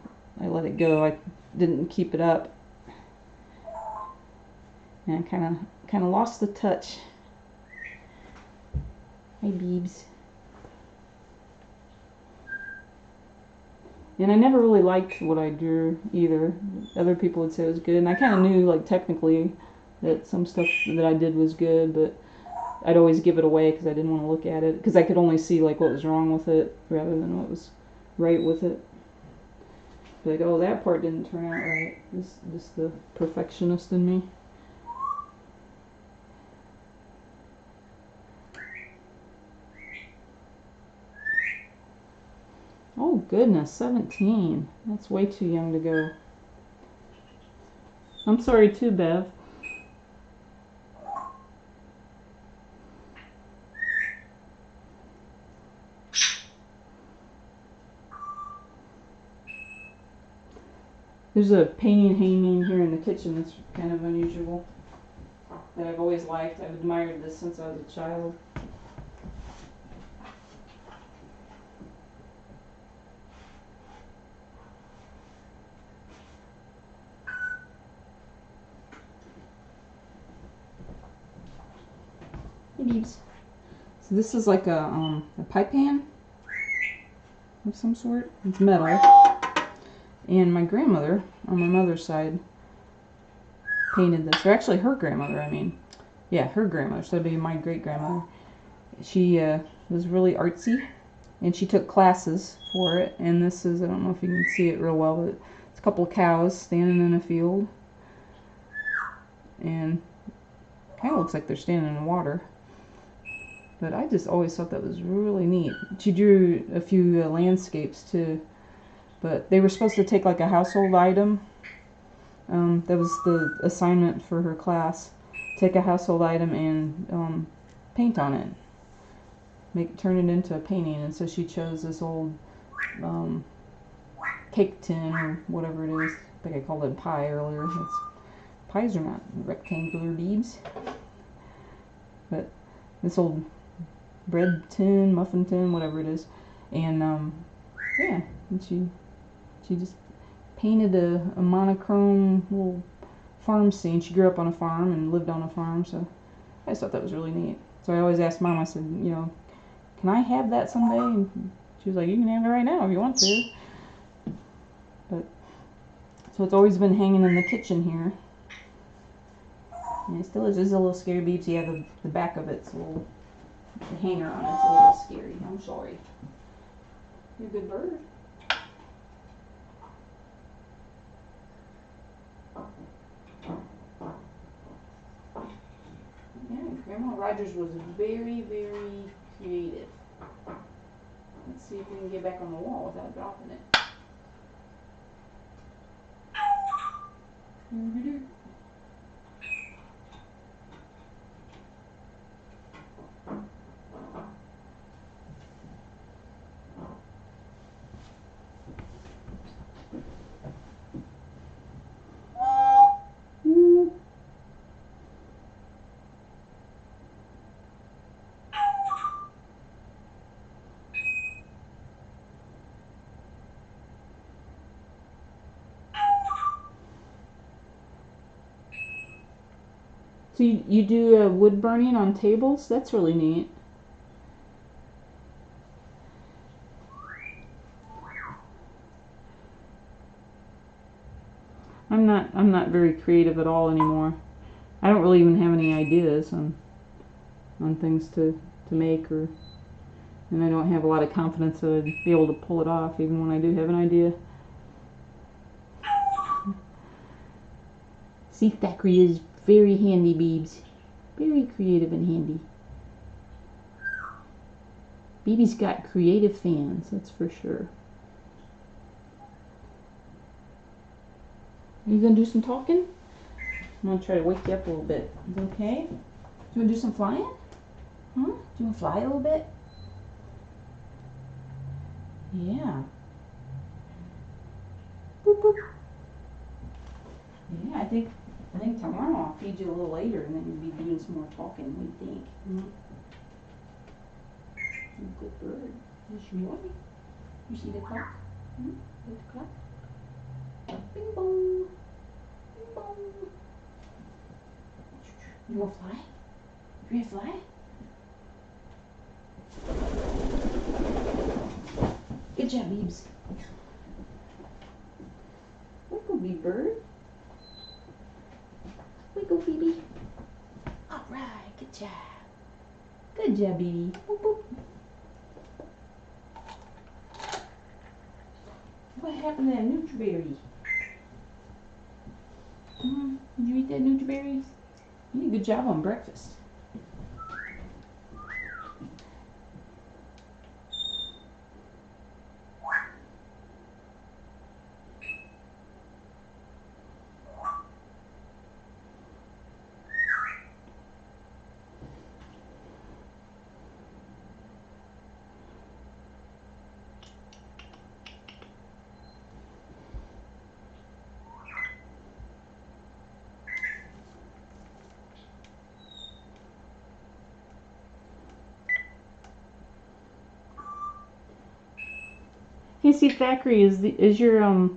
let it go. I didn't keep it up, and I kind of lost the touch. Hey, Beebs. And I never really liked what I drew either. Other people would say it was good, and I kind of knew, like, technically that some stuff that I did was good, but I'd always give it away because I didn't want to look at it, because I could only see, like, what was wrong with it rather than what was right with it. Like, oh, that part didn't turn out right. This the perfectionist in me. Oh goodness, 17. That's way too young to go. I'm sorry too, Bev. There's a painting hanging here in the kitchen that's kind of unusual, that I've always liked. I've admired this since I was a child. So this is like a pie pan of some sort. It's metal. And my grandmother, on my mother's side, painted this. Or actually her grandmother, I mean. Yeah, her grandmother. So that'd be my great-grandmother. She was really artsy. And she took classes for it. And this is, I don't know if you can see it real well, but it's a couple of cows standing in a field. And kind of looks like they're standing in water. But I just always thought that was really neat. She drew a few landscapes too. But they were supposed to take like a household item. That was the assignment for her class. Take a household item and paint on it. Turn it into a painting. And so she chose this old cake tin or whatever it is. I think I called it pie earlier. Pies are not rectangular beads. But this old bread tin, muffin tin, whatever it is. And yeah, and she just painted a monochrome little farm scene. She grew up on a farm and lived on a farm, so I just thought that was really neat. So I always asked Mom, I said, you know, can I have that someday? And she was like, you can have it right now if you want to. But so it's always been hanging in the kitchen here. And it still is. This is a little scary, Beebs. Yeah, the back of it's a little The hanger on it's a little scary. I'm sorry. You're a good bird. Yeah, Grandma Rogers was very, very creative. Let's see if we can get back on the wall without dropping it. So you do wood burning on tables? That's really neat. I'm not very creative at all anymore. I don't really even have any ideas on things to make, or and I don't have a lot of confidence that I'd be able to pull it off even when I do have an idea. See, Thackeray is very handy, Beebs. Very creative and handy. Bibi's got creative fans, that's for sure. Are you gonna do some talking? I'm gonna try to wake you up a little bit. Is it okay? Do you wanna do some flying? Huh? Do you wanna fly a little bit? Yeah. Boop, boop. Yeah, I think tomorrow I'll feed you a little later, and then you'll be doing some more talking. What do you think? Mm-hmm. You're a good bird. Yes, you are. You see the clock? Hmm? See the clock? Bing bong. Bing bong. You wanna fly? You ready to fly? Good job, Beebs. Wiggle, Bibi Bird. Wiggle, Bibi. All right, good job. Good job, Bibi. Boop, boop. What happened to that Nutri-Berry? Did you eat that Nutri-Berry? You did a good job on breakfast. Hey, see, Thackeray, is your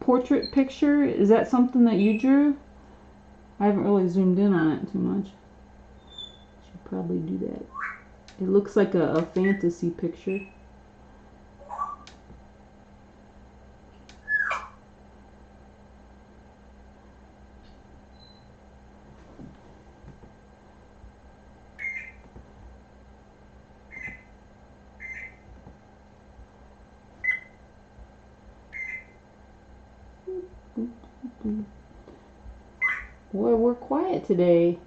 portrait picture, is that something that you drew? I haven't really zoomed in on it too much. Should probably do that. It looks like a fantasy picture. Boy, we're quiet today.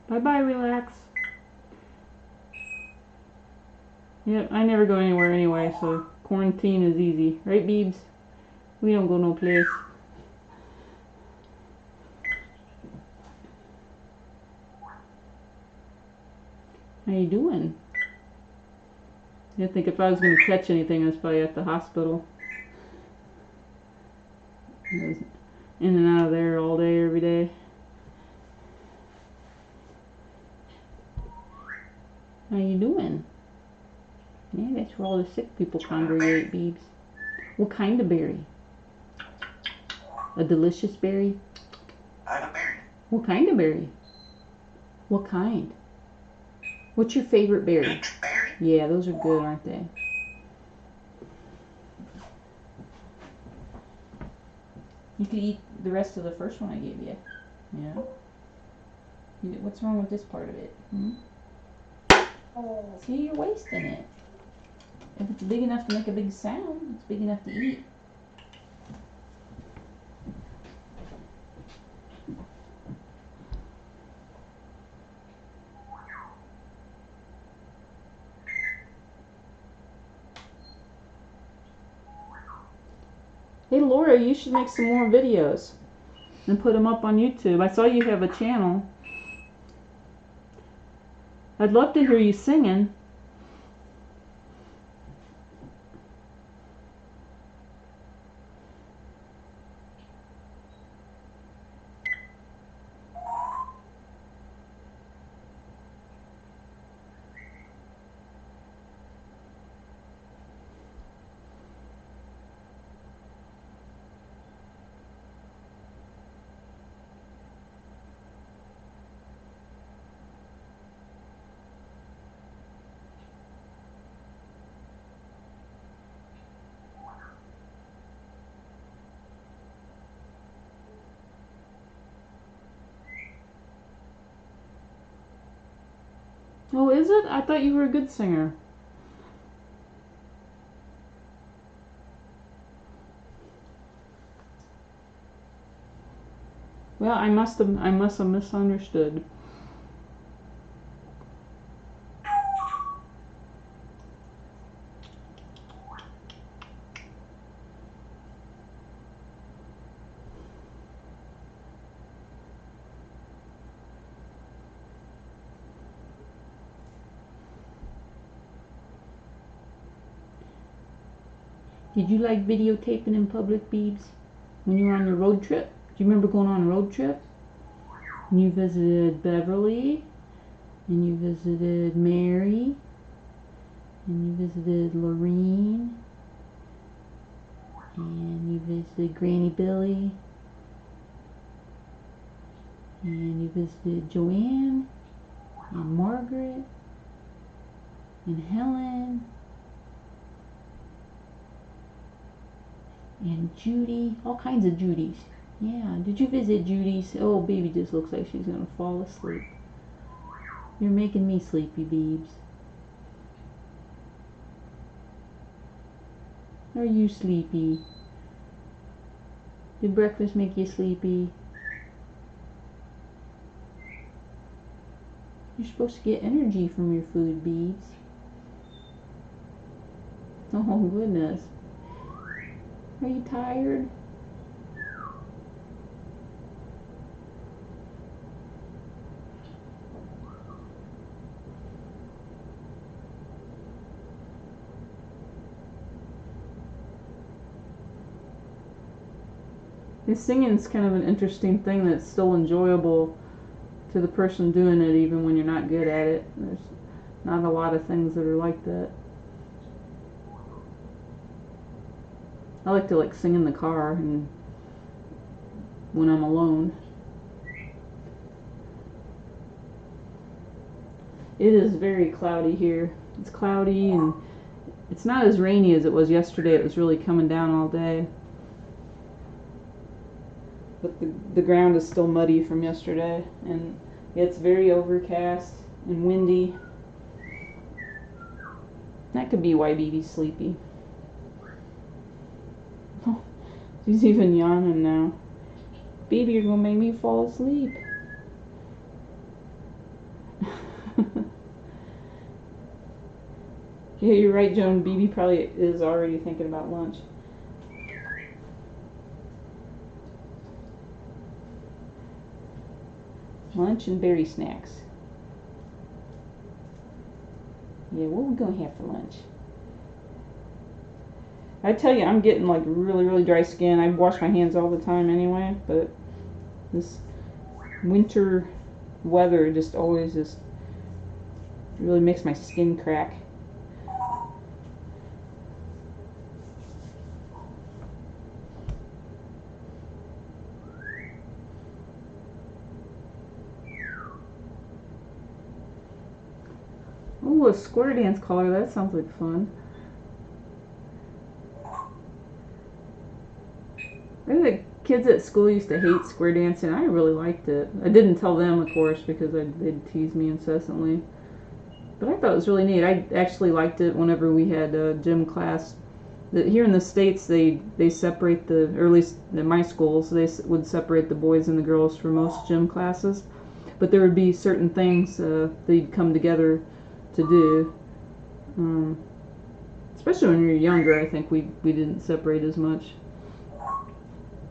Bye-bye, relax. Yep, I never go anywhere anyway, so quarantine is easy. Right, Beebs? We don't go no place. How you doing? I think if I was going to catch anything, I was probably at the hospital. I was in and out of there all day, every day. How you doing? Yeah, that's where all the sick people congregate, Beebs. What kind of berry? A delicious berry? I'm a berry. What kind of berry? What kind? What's your favorite berry? Nutri-Berry. Yeah, those are good, aren't they? You could eat the rest of the first one I gave you. Yeah. What's wrong with this part of it? See, you're wasting it. If it's big enough to make a big sound, it's big enough to eat. Hey Laura, you should make some more videos and put them up on YouTube. I saw you have a channel. I'd love to hear you singing. Oh, is it? I thought you were a good singer. Well, I must have misunderstood. Did you like videotaping in public, Beebs? When you were on your road trip? Do you remember going on a road trip? And you visited Beverly, and you visited Mary, and you visited Lorene, and you visited Granny Billy, and you visited Joanne, and Margaret, and Helen, and Judy, all kinds of Judys. Yeah, did you visit Judy's? Oh, baby just looks like she's gonna fall asleep. You're making me sleepy, Beebs. Are you sleepy? Did breakfast make you sleepy? You're supposed to get energy from your food, Beebs. Oh, goodness. Are you tired? Singing is kind of an interesting thing that's still enjoyable to the person doing it, even when you're not good at it. There's not a lot of things that are like that. I like to sing in the car and when I'm alone. It is very cloudy here. It's cloudy and it's not as rainy as it was yesterday. It was really coming down all day. But the ground is still muddy from yesterday, and it's very overcast and windy. That could be why Bibi's sleepy. Oh, she's even yawning now. Bibi, you're gonna make me fall asleep. Yeah, you're right, Joan. Bibi probably is already thinking about lunch. Lunch and berry snacks. Yeah, what are we gonna have for lunch? I tell you, I'm getting really, really dry skin. I wash my hands all the time anyway, but this winter weather just always really makes my skin crack. Ooh, a square dance collar. That sounds like fun. I gotta kids at school used to hate square dancing. I really liked it. I didn't tell them, of course, because they'd tease me incessantly. But I thought it was really neat. I actually liked it whenever we had gym class. Here in the States, they separate or at least in my schools, they would separate the boys and the girls for most gym classes. But there would be certain things they'd come together to do. Especially when you're younger, I think we didn't separate as much.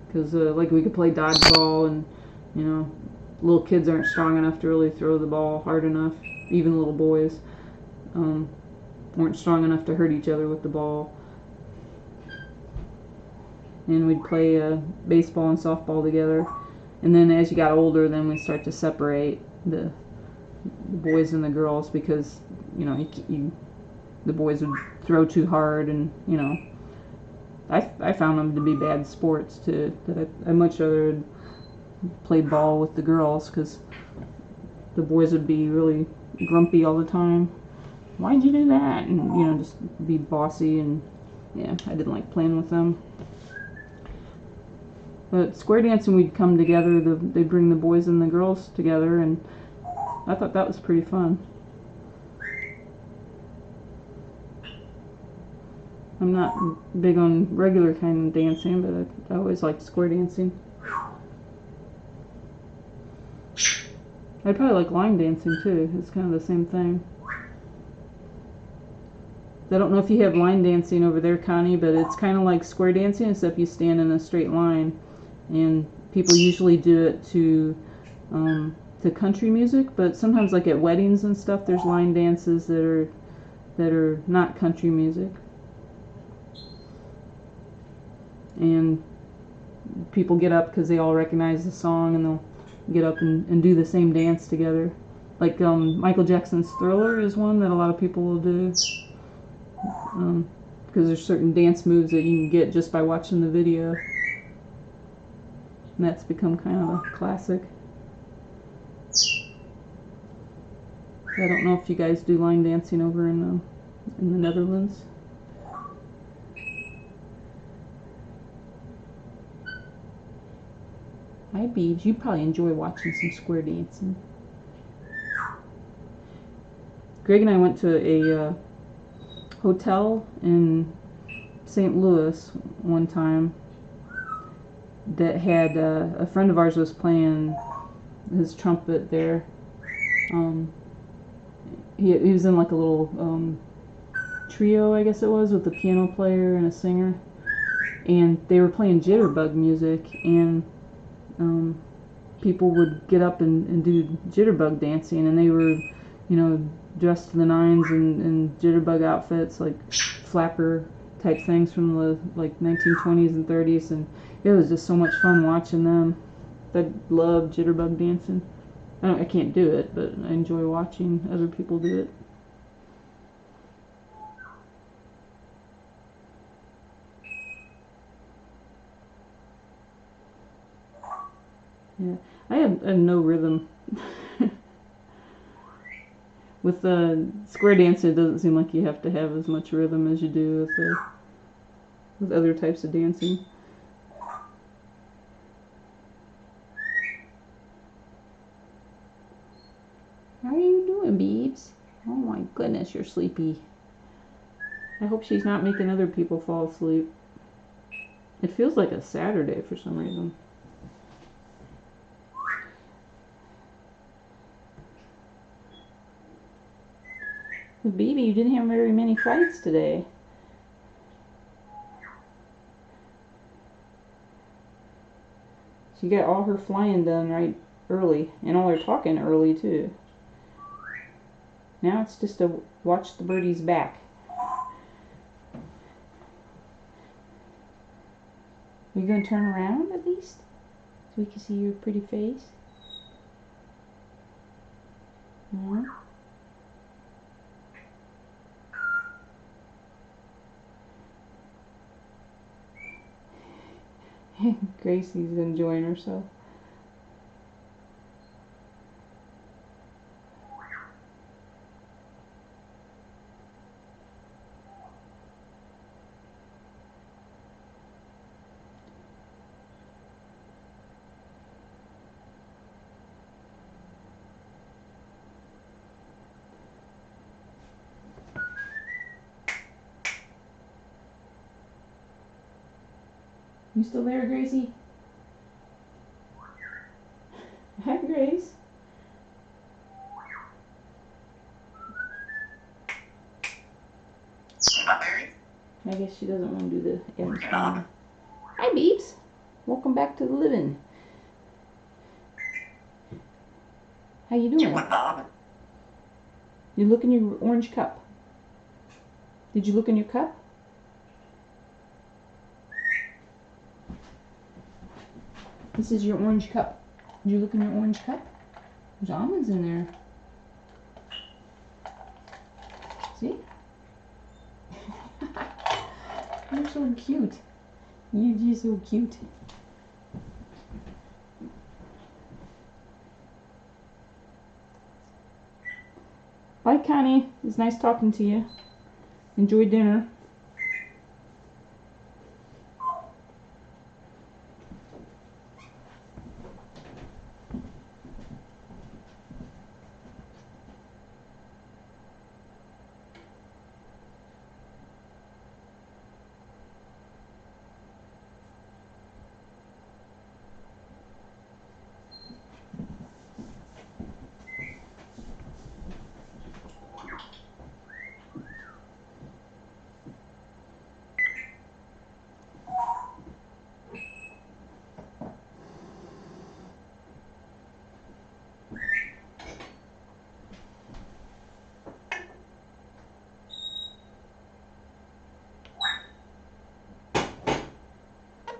Because like we could play dodgeball, and you know, little kids aren't strong enough to really throw the ball hard enough. Even little boys weren't strong enough to hurt each other with the ball. And we'd play baseball and softball together. And then as you got older, then we start to separate the boys and the girls, because you know the boys would throw too hard, and you know, I found them to be bad sports too. That I much rather play ball with the girls, because the boys would be really grumpy all the time. Why'd you do that? And you know, just be bossy, and yeah, I didn't like playing with them. But square dancing, we'd come together. They'd bring the boys and the girls together, and I thought that was pretty fun. I'm not big on regular kind of dancing, but I always liked square dancing. I'd probably like line dancing too. It's kind of the same thing. I don't know if you have line dancing over there, Connie, but it's kind of like square dancing, except you stand in a straight line. And people usually do it to country music, but sometimes, like at weddings and stuff, there's line dances that are not country music. And people get up because they all recognize the song, and they'll get up and do the same dance together. Like Michael Jackson's Thriller is one that a lot of people will do, because there's certain dance moves that you can get just by watching the video. And that's become kind of a classic. I don't know if you guys do line dancing over in the Netherlands. Hi, Beebs. You probably enjoy watching some square dancing. Greg and I went to a hotel in St. Louis one time that had a friend of ours was playing his trumpet there. He was in like a little trio, I guess it was, with a piano player and a singer, and they were playing jitterbug music, and people would get up and do jitterbug dancing, and they were, you know, dressed to the nines in jitterbug outfits, like flapper type things from the like 1920s and 30s, and it was just so much fun watching them. I love jitterbug dancing. I can't do it, but I enjoy watching other people do it. Yeah, I have no rhythm. With square dancing, it doesn't seem like you have to have as much rhythm as you do with other types of dancing. How are you doing, Beebs? Oh my goodness, you're sleepy. I hope she's not making other people fall asleep. It feels like a Saturday for some reason. But Bibi, you didn't have very many flights today. She got all her flying done right early, and all her talking early too. Now it's just to watch the birdie's back. Are you going to turn around at least, so we can see your pretty face? Yeah. Gracie's enjoying herself. You still there, Gracie? Hi, Grace. Strawberry. I guess she doesn't want to do the Adam's Yeah. Family. Hi, Beeps. Welcome back to the living. How you You doing? want Bob? You look in your orange cup. Did you look in your cup? This is your orange cup. Did you look in your orange cup? There's almonds in there. See? You're so cute. You're just so cute. Bye, Connie. It's nice talking to you. Enjoy dinner.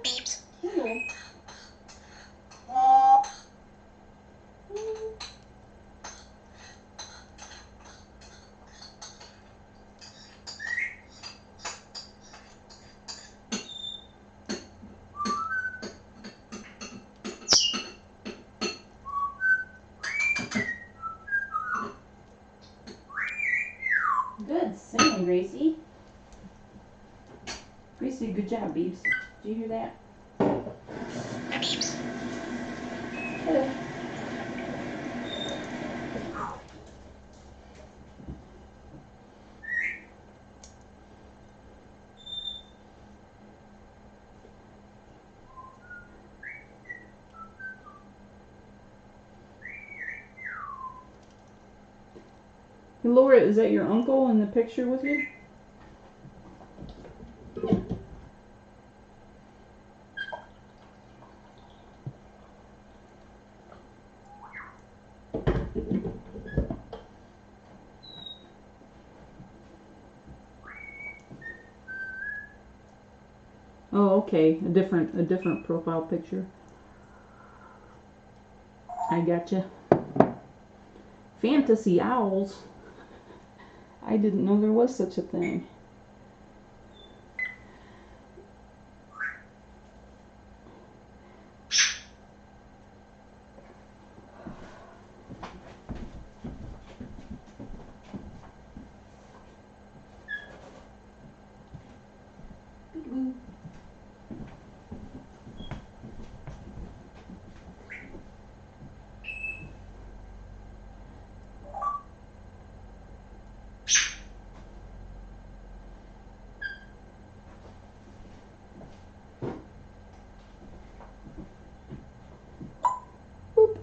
Beeps. Good singing, Gracie. Gracie, good job, Beeps. Did you hear that? Beeps. Hello. Hey, Laura, is that your uncle in the picture with you? Oh, okay. A different profile picture. I gotcha. Fantasy owls. I didn't know there was such a thing. Peekaboo. Boop.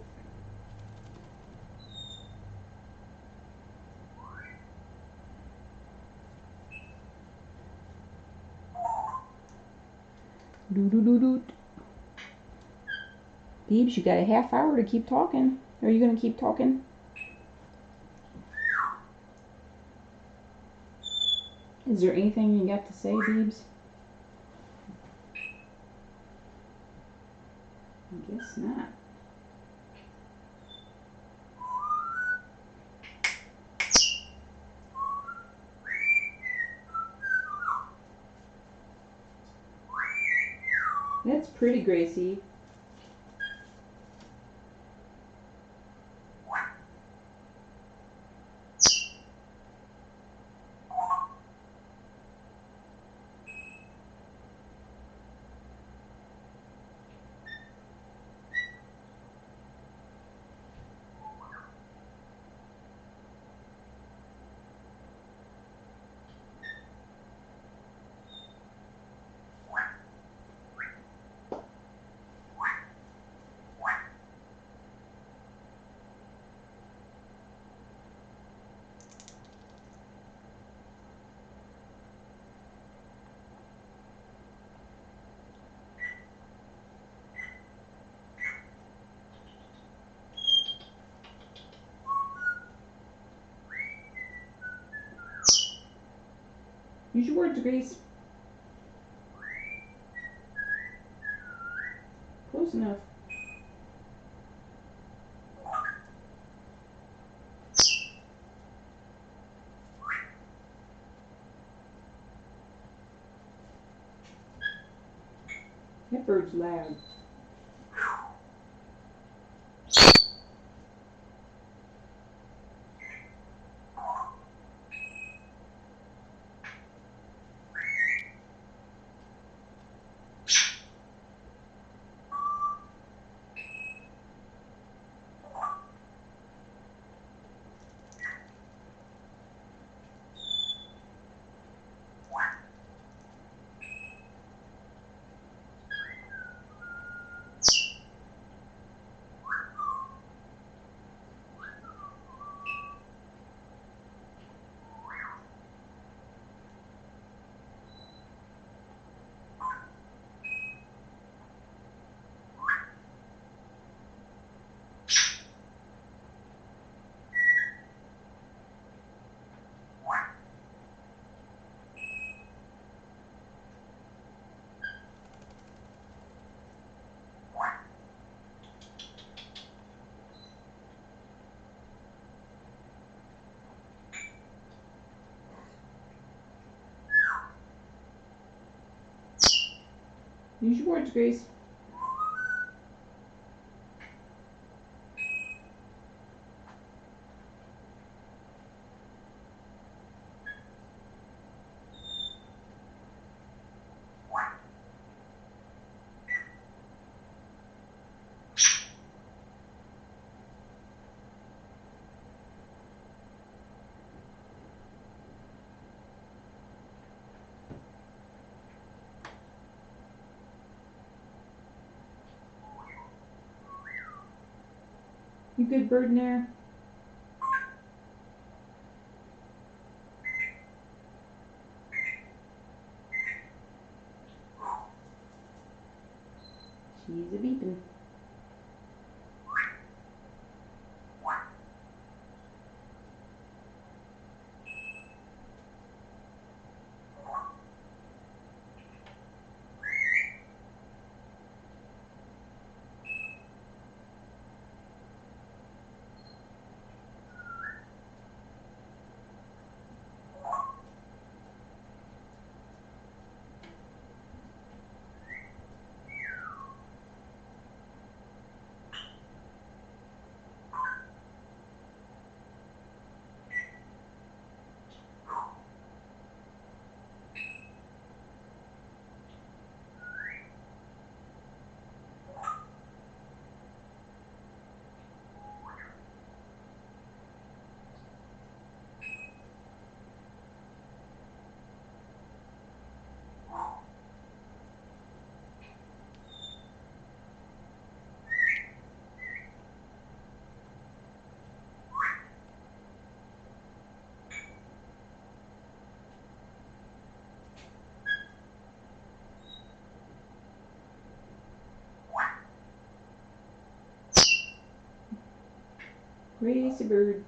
Doo doo doo doo. Beebs, you got a half hour to keep talking. Are you gonna keep talking? Is there anything you got to say, Beebs? I guess not. That's pretty, Gracie. Use your words, Grace. Close enough. That bird's loud. Use your words, Grace. You good bird in there? She's a beeping. Gracie bird.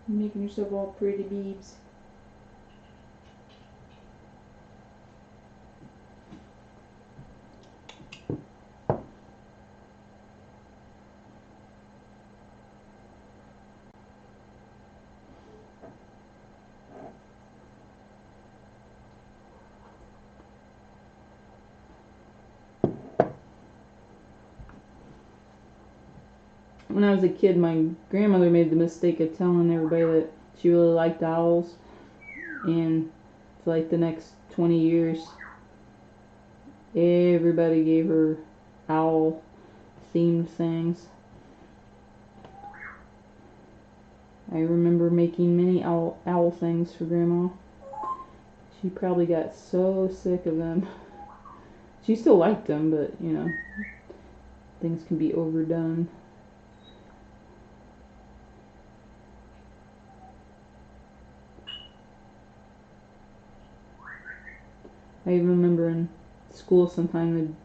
You're making yourself all pretty, Beebs. when I was a kid, my grandmother made the mistake of telling everybody that she really liked owls, and for like the next 20 years, everybody gave her owl themed things. I remember making many owl things for Grandma. She probably got so sick of them. She still liked them, but you know, things can be overdone. I even remember in school sometime they'd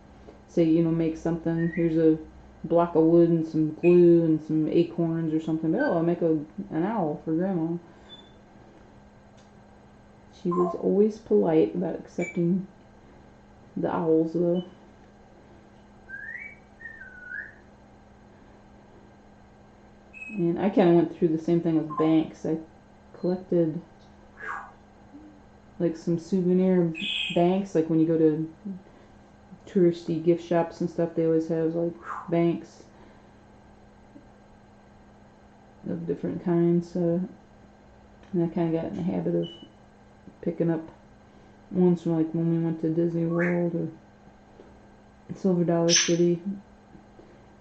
say, you know, make something. Here's a block of wood and some glue and some acorns or something. Oh, I'll make an owl for Grandma. She was always polite about accepting the owls, though. And I kind of went through the same thing with banks. I collected like some souvenir banks, like when you go to touristy gift shops and stuff, they always have like banks of different kinds. And I kind of got in the habit of picking up ones from like when we went to Disney World or Silver Dollar City,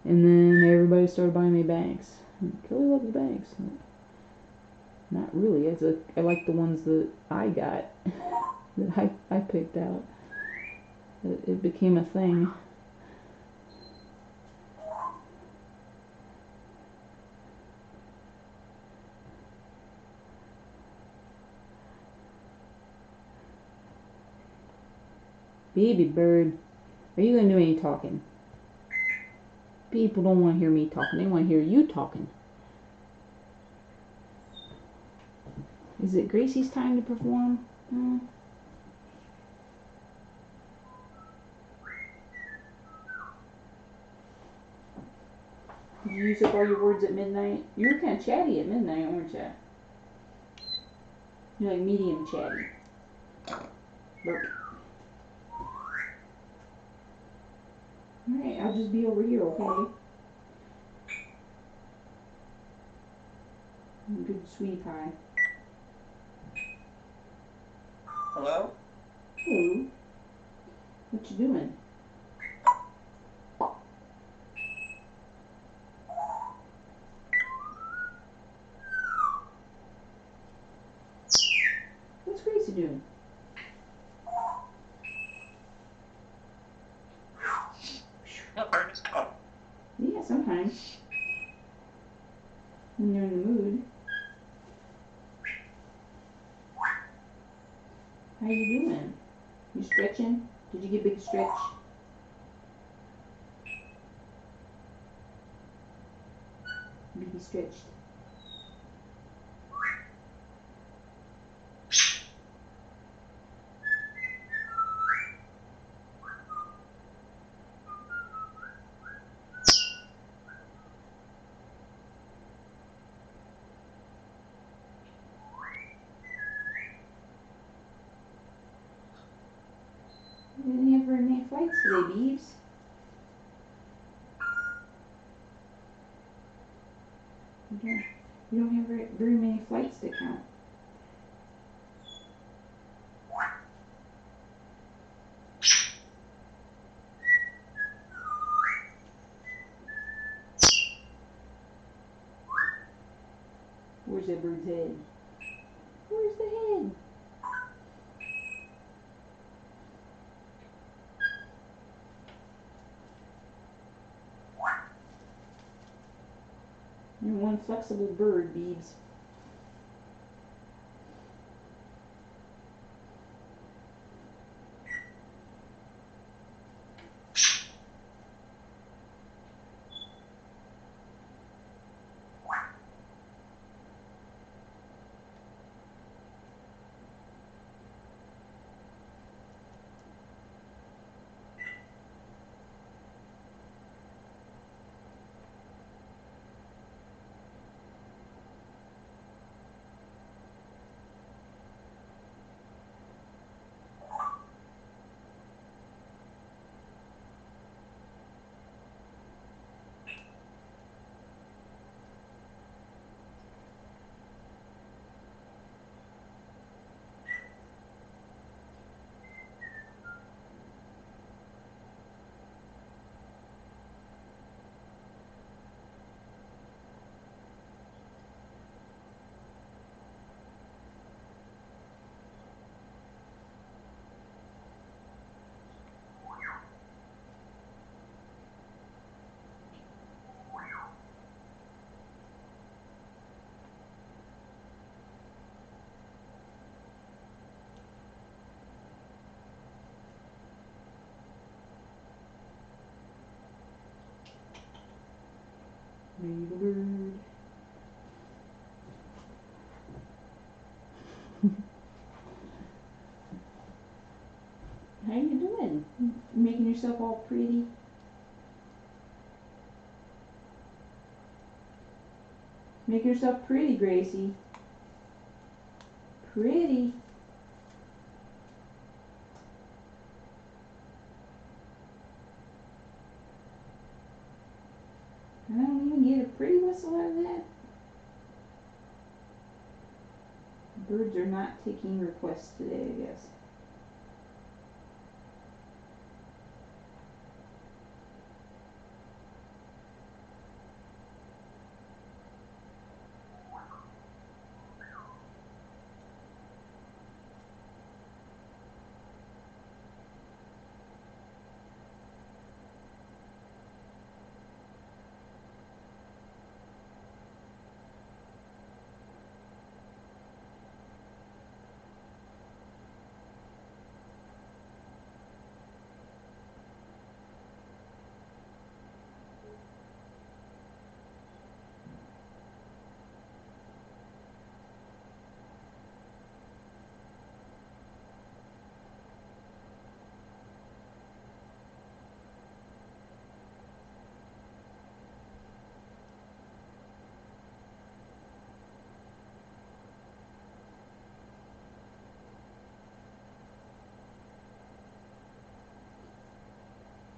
and then everybody started buying me banks. Kelly loves banks. Not really. I like the ones that I got, that I picked out. It became a thing. Bibi Bird, are you going to do any talking? People don't want to hear me talking. They want to hear you talking. Is it Gracie's time to perform? Did you use up all your words at midnight? You were kind of chatty at midnight, weren't you? You're like medium chatty. Burp. Alright, I'll just be over here, okay? Good sweetie pie. Hello? Hello. What you doing? What's Gracie doing? What bird is called? Yeah, sometimes. When you're in the mood. How you doing? You stretching? Did you get a big stretch? Bibi stretched. You didn't have very many flights today, Beebs. You don't have very many flights to count. Where's that bird's head? Where's the head? You're one flexible bird, Beebs. Bibi the Bird. How you doing? You making yourself all pretty? Make yourself pretty, Gracie. Pretty. I don't even get a pretty whistle out of that. Birds are not taking requests today, I guess.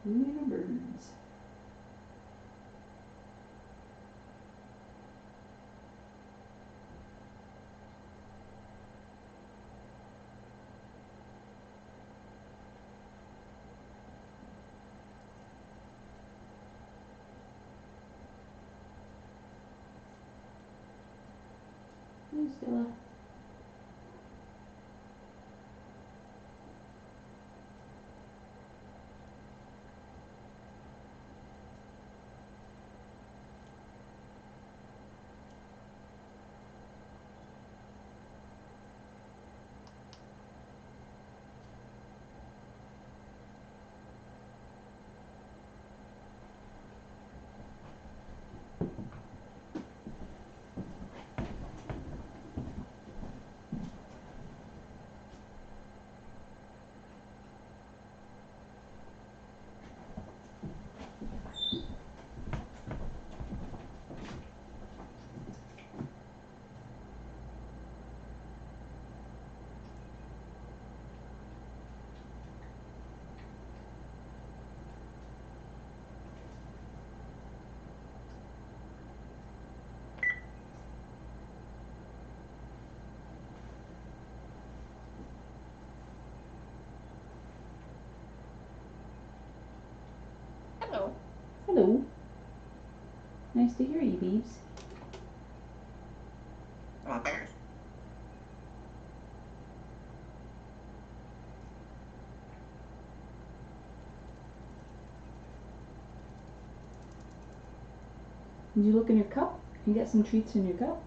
Little birds. Hey, Stella. Hello. Hello. Nice to hear you, Beebs. Want bears? Did you look in your cup? You got some treats in your cup?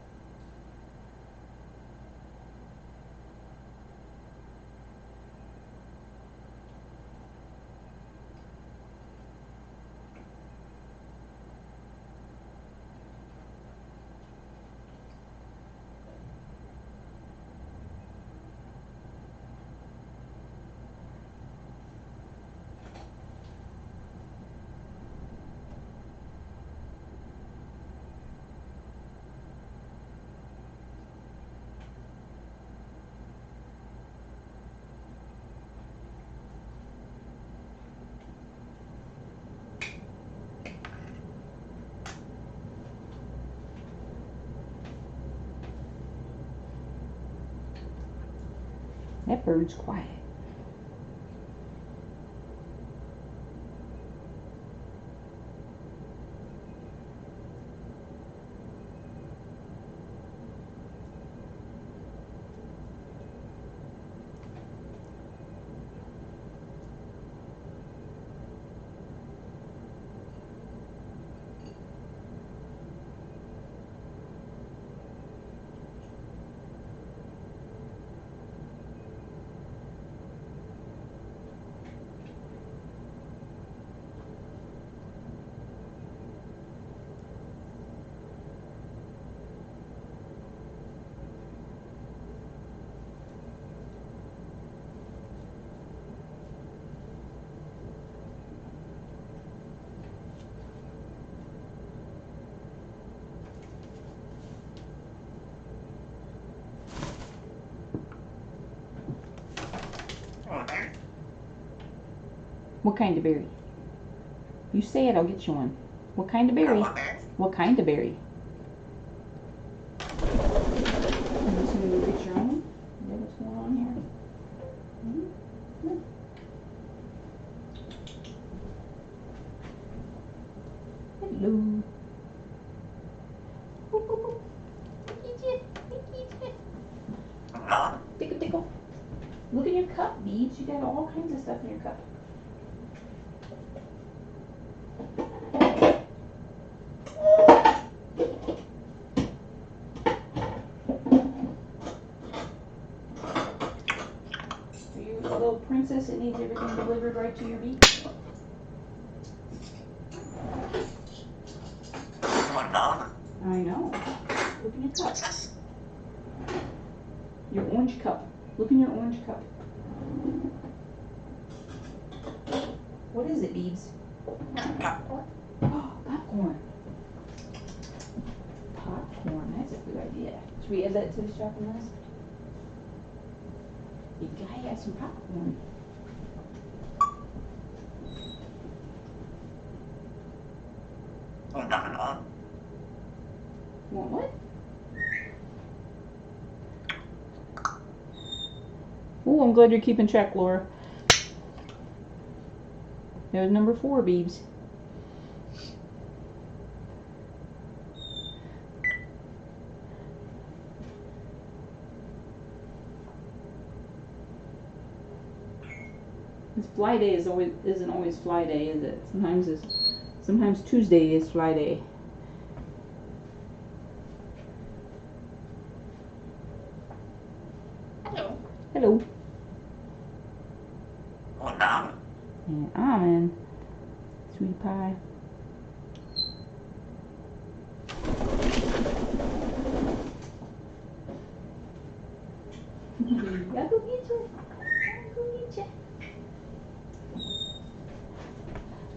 That bird's quiet. What kind of berry? You say it, I'll get you one. What kind of berry? What kind of berry? I'm just gonna go get your own. Yeah, what's going on here? Hello. Boop, boop, boop. Tickle, tickle. Look in your cup, Beads. You got all kinds of stuff in your cup. Are you a little princess that needs everything delivered right to your beach? I know. Look in your cup. Your orange cup. Look in your orange cup. What is it, Beebs? Oh, popcorn. Popcorn. That's a good idea. Should we add that to the shopping list? You gotta have some popcorn. Want what? Oh, I'm glad you're keeping track, Laura. There's number 4, Beebs. It's fly day isn't always fly day, is it? Sometimes Tuesday is fly day. Hello. Hello. One dollar. And almond. Sweetie pie. I'll go get you. I'll go get you.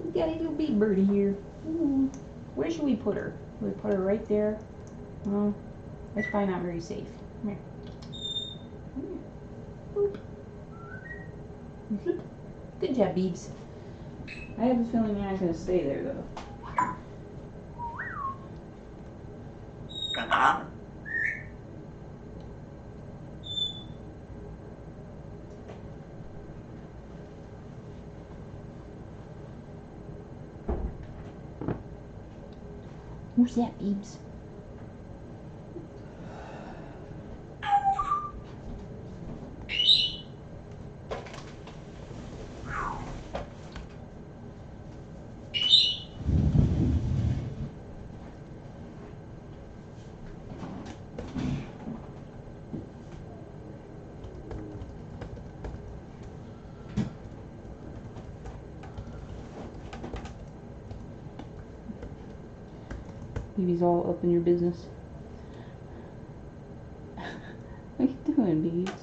We got a little Bibi Birdie here. Ooh. Where should we put her? We put her right there. Well, that's probably not very safe. Come here. Come here. Boop. Good job, Beebs. I have a feeling you're not going to stay there, though. Who's that, Beebs? Beebs all up in your business. What are you doing, Beebs?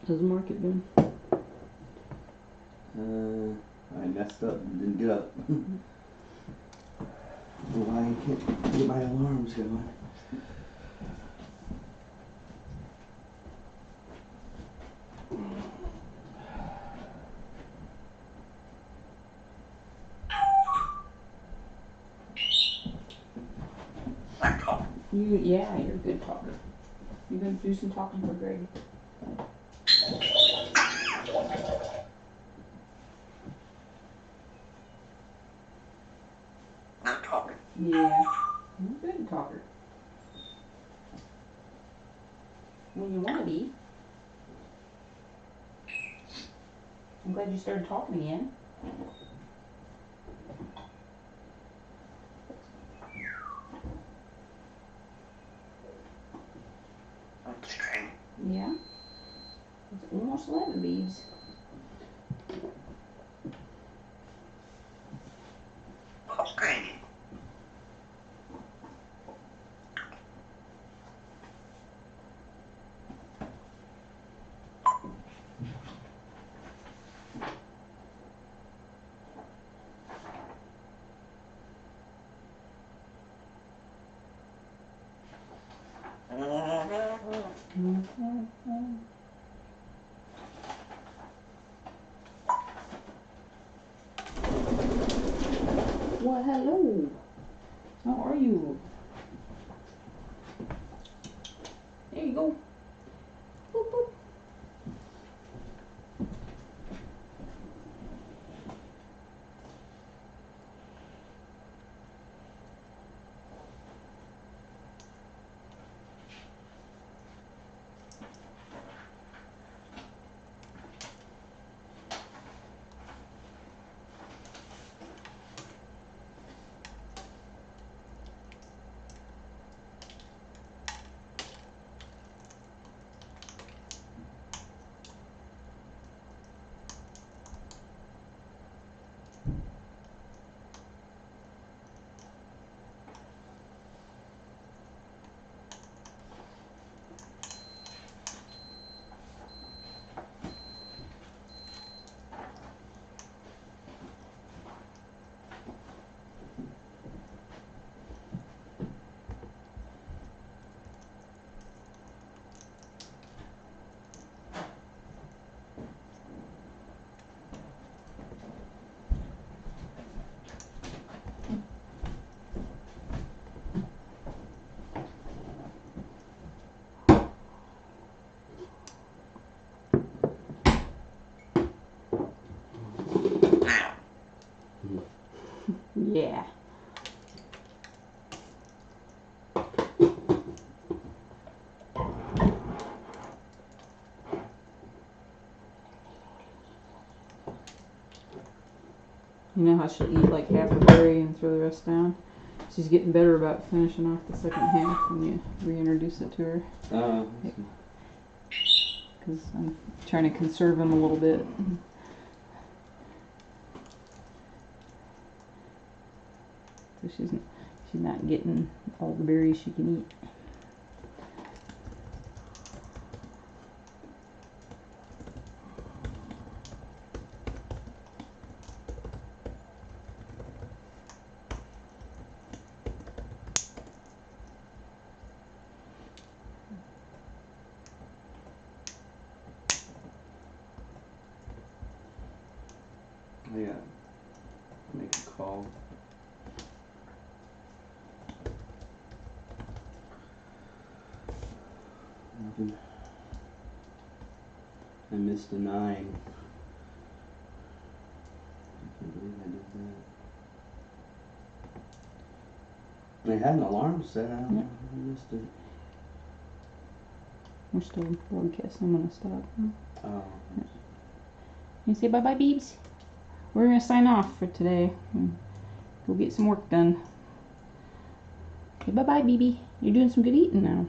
How's the market been? I messed up and didn't get up. Why I can't get my alarms going. Yeah, you're a good talker. You gonna do some talking for Greg? Not talking. Yeah, you're a good talker. When you want to be. I'm glad you started talking again. It's training. Yeah. It's almost 11, Beebs. What's training? Well, hello. How are you? There you go. Boop, boop. Now. Yeah. You know how she'll eat like half a berry and throw the rest down? She's getting better about finishing off the second half when you reintroduce it to her. Because I'm trying to conserve them a little bit. So she's not getting all the berries she can eat. Yeah. Make a call. Nothing. I missed a 9. I can't believe I did that. I had an alarm set. I don't know. I missed it. We're still broadcasting. I'm going to stop. Oh. You say bye-bye, Beebs? We're going to sign off for today. Go get some work done. Okay, bye-bye, Bibi. You're doing some good eating now.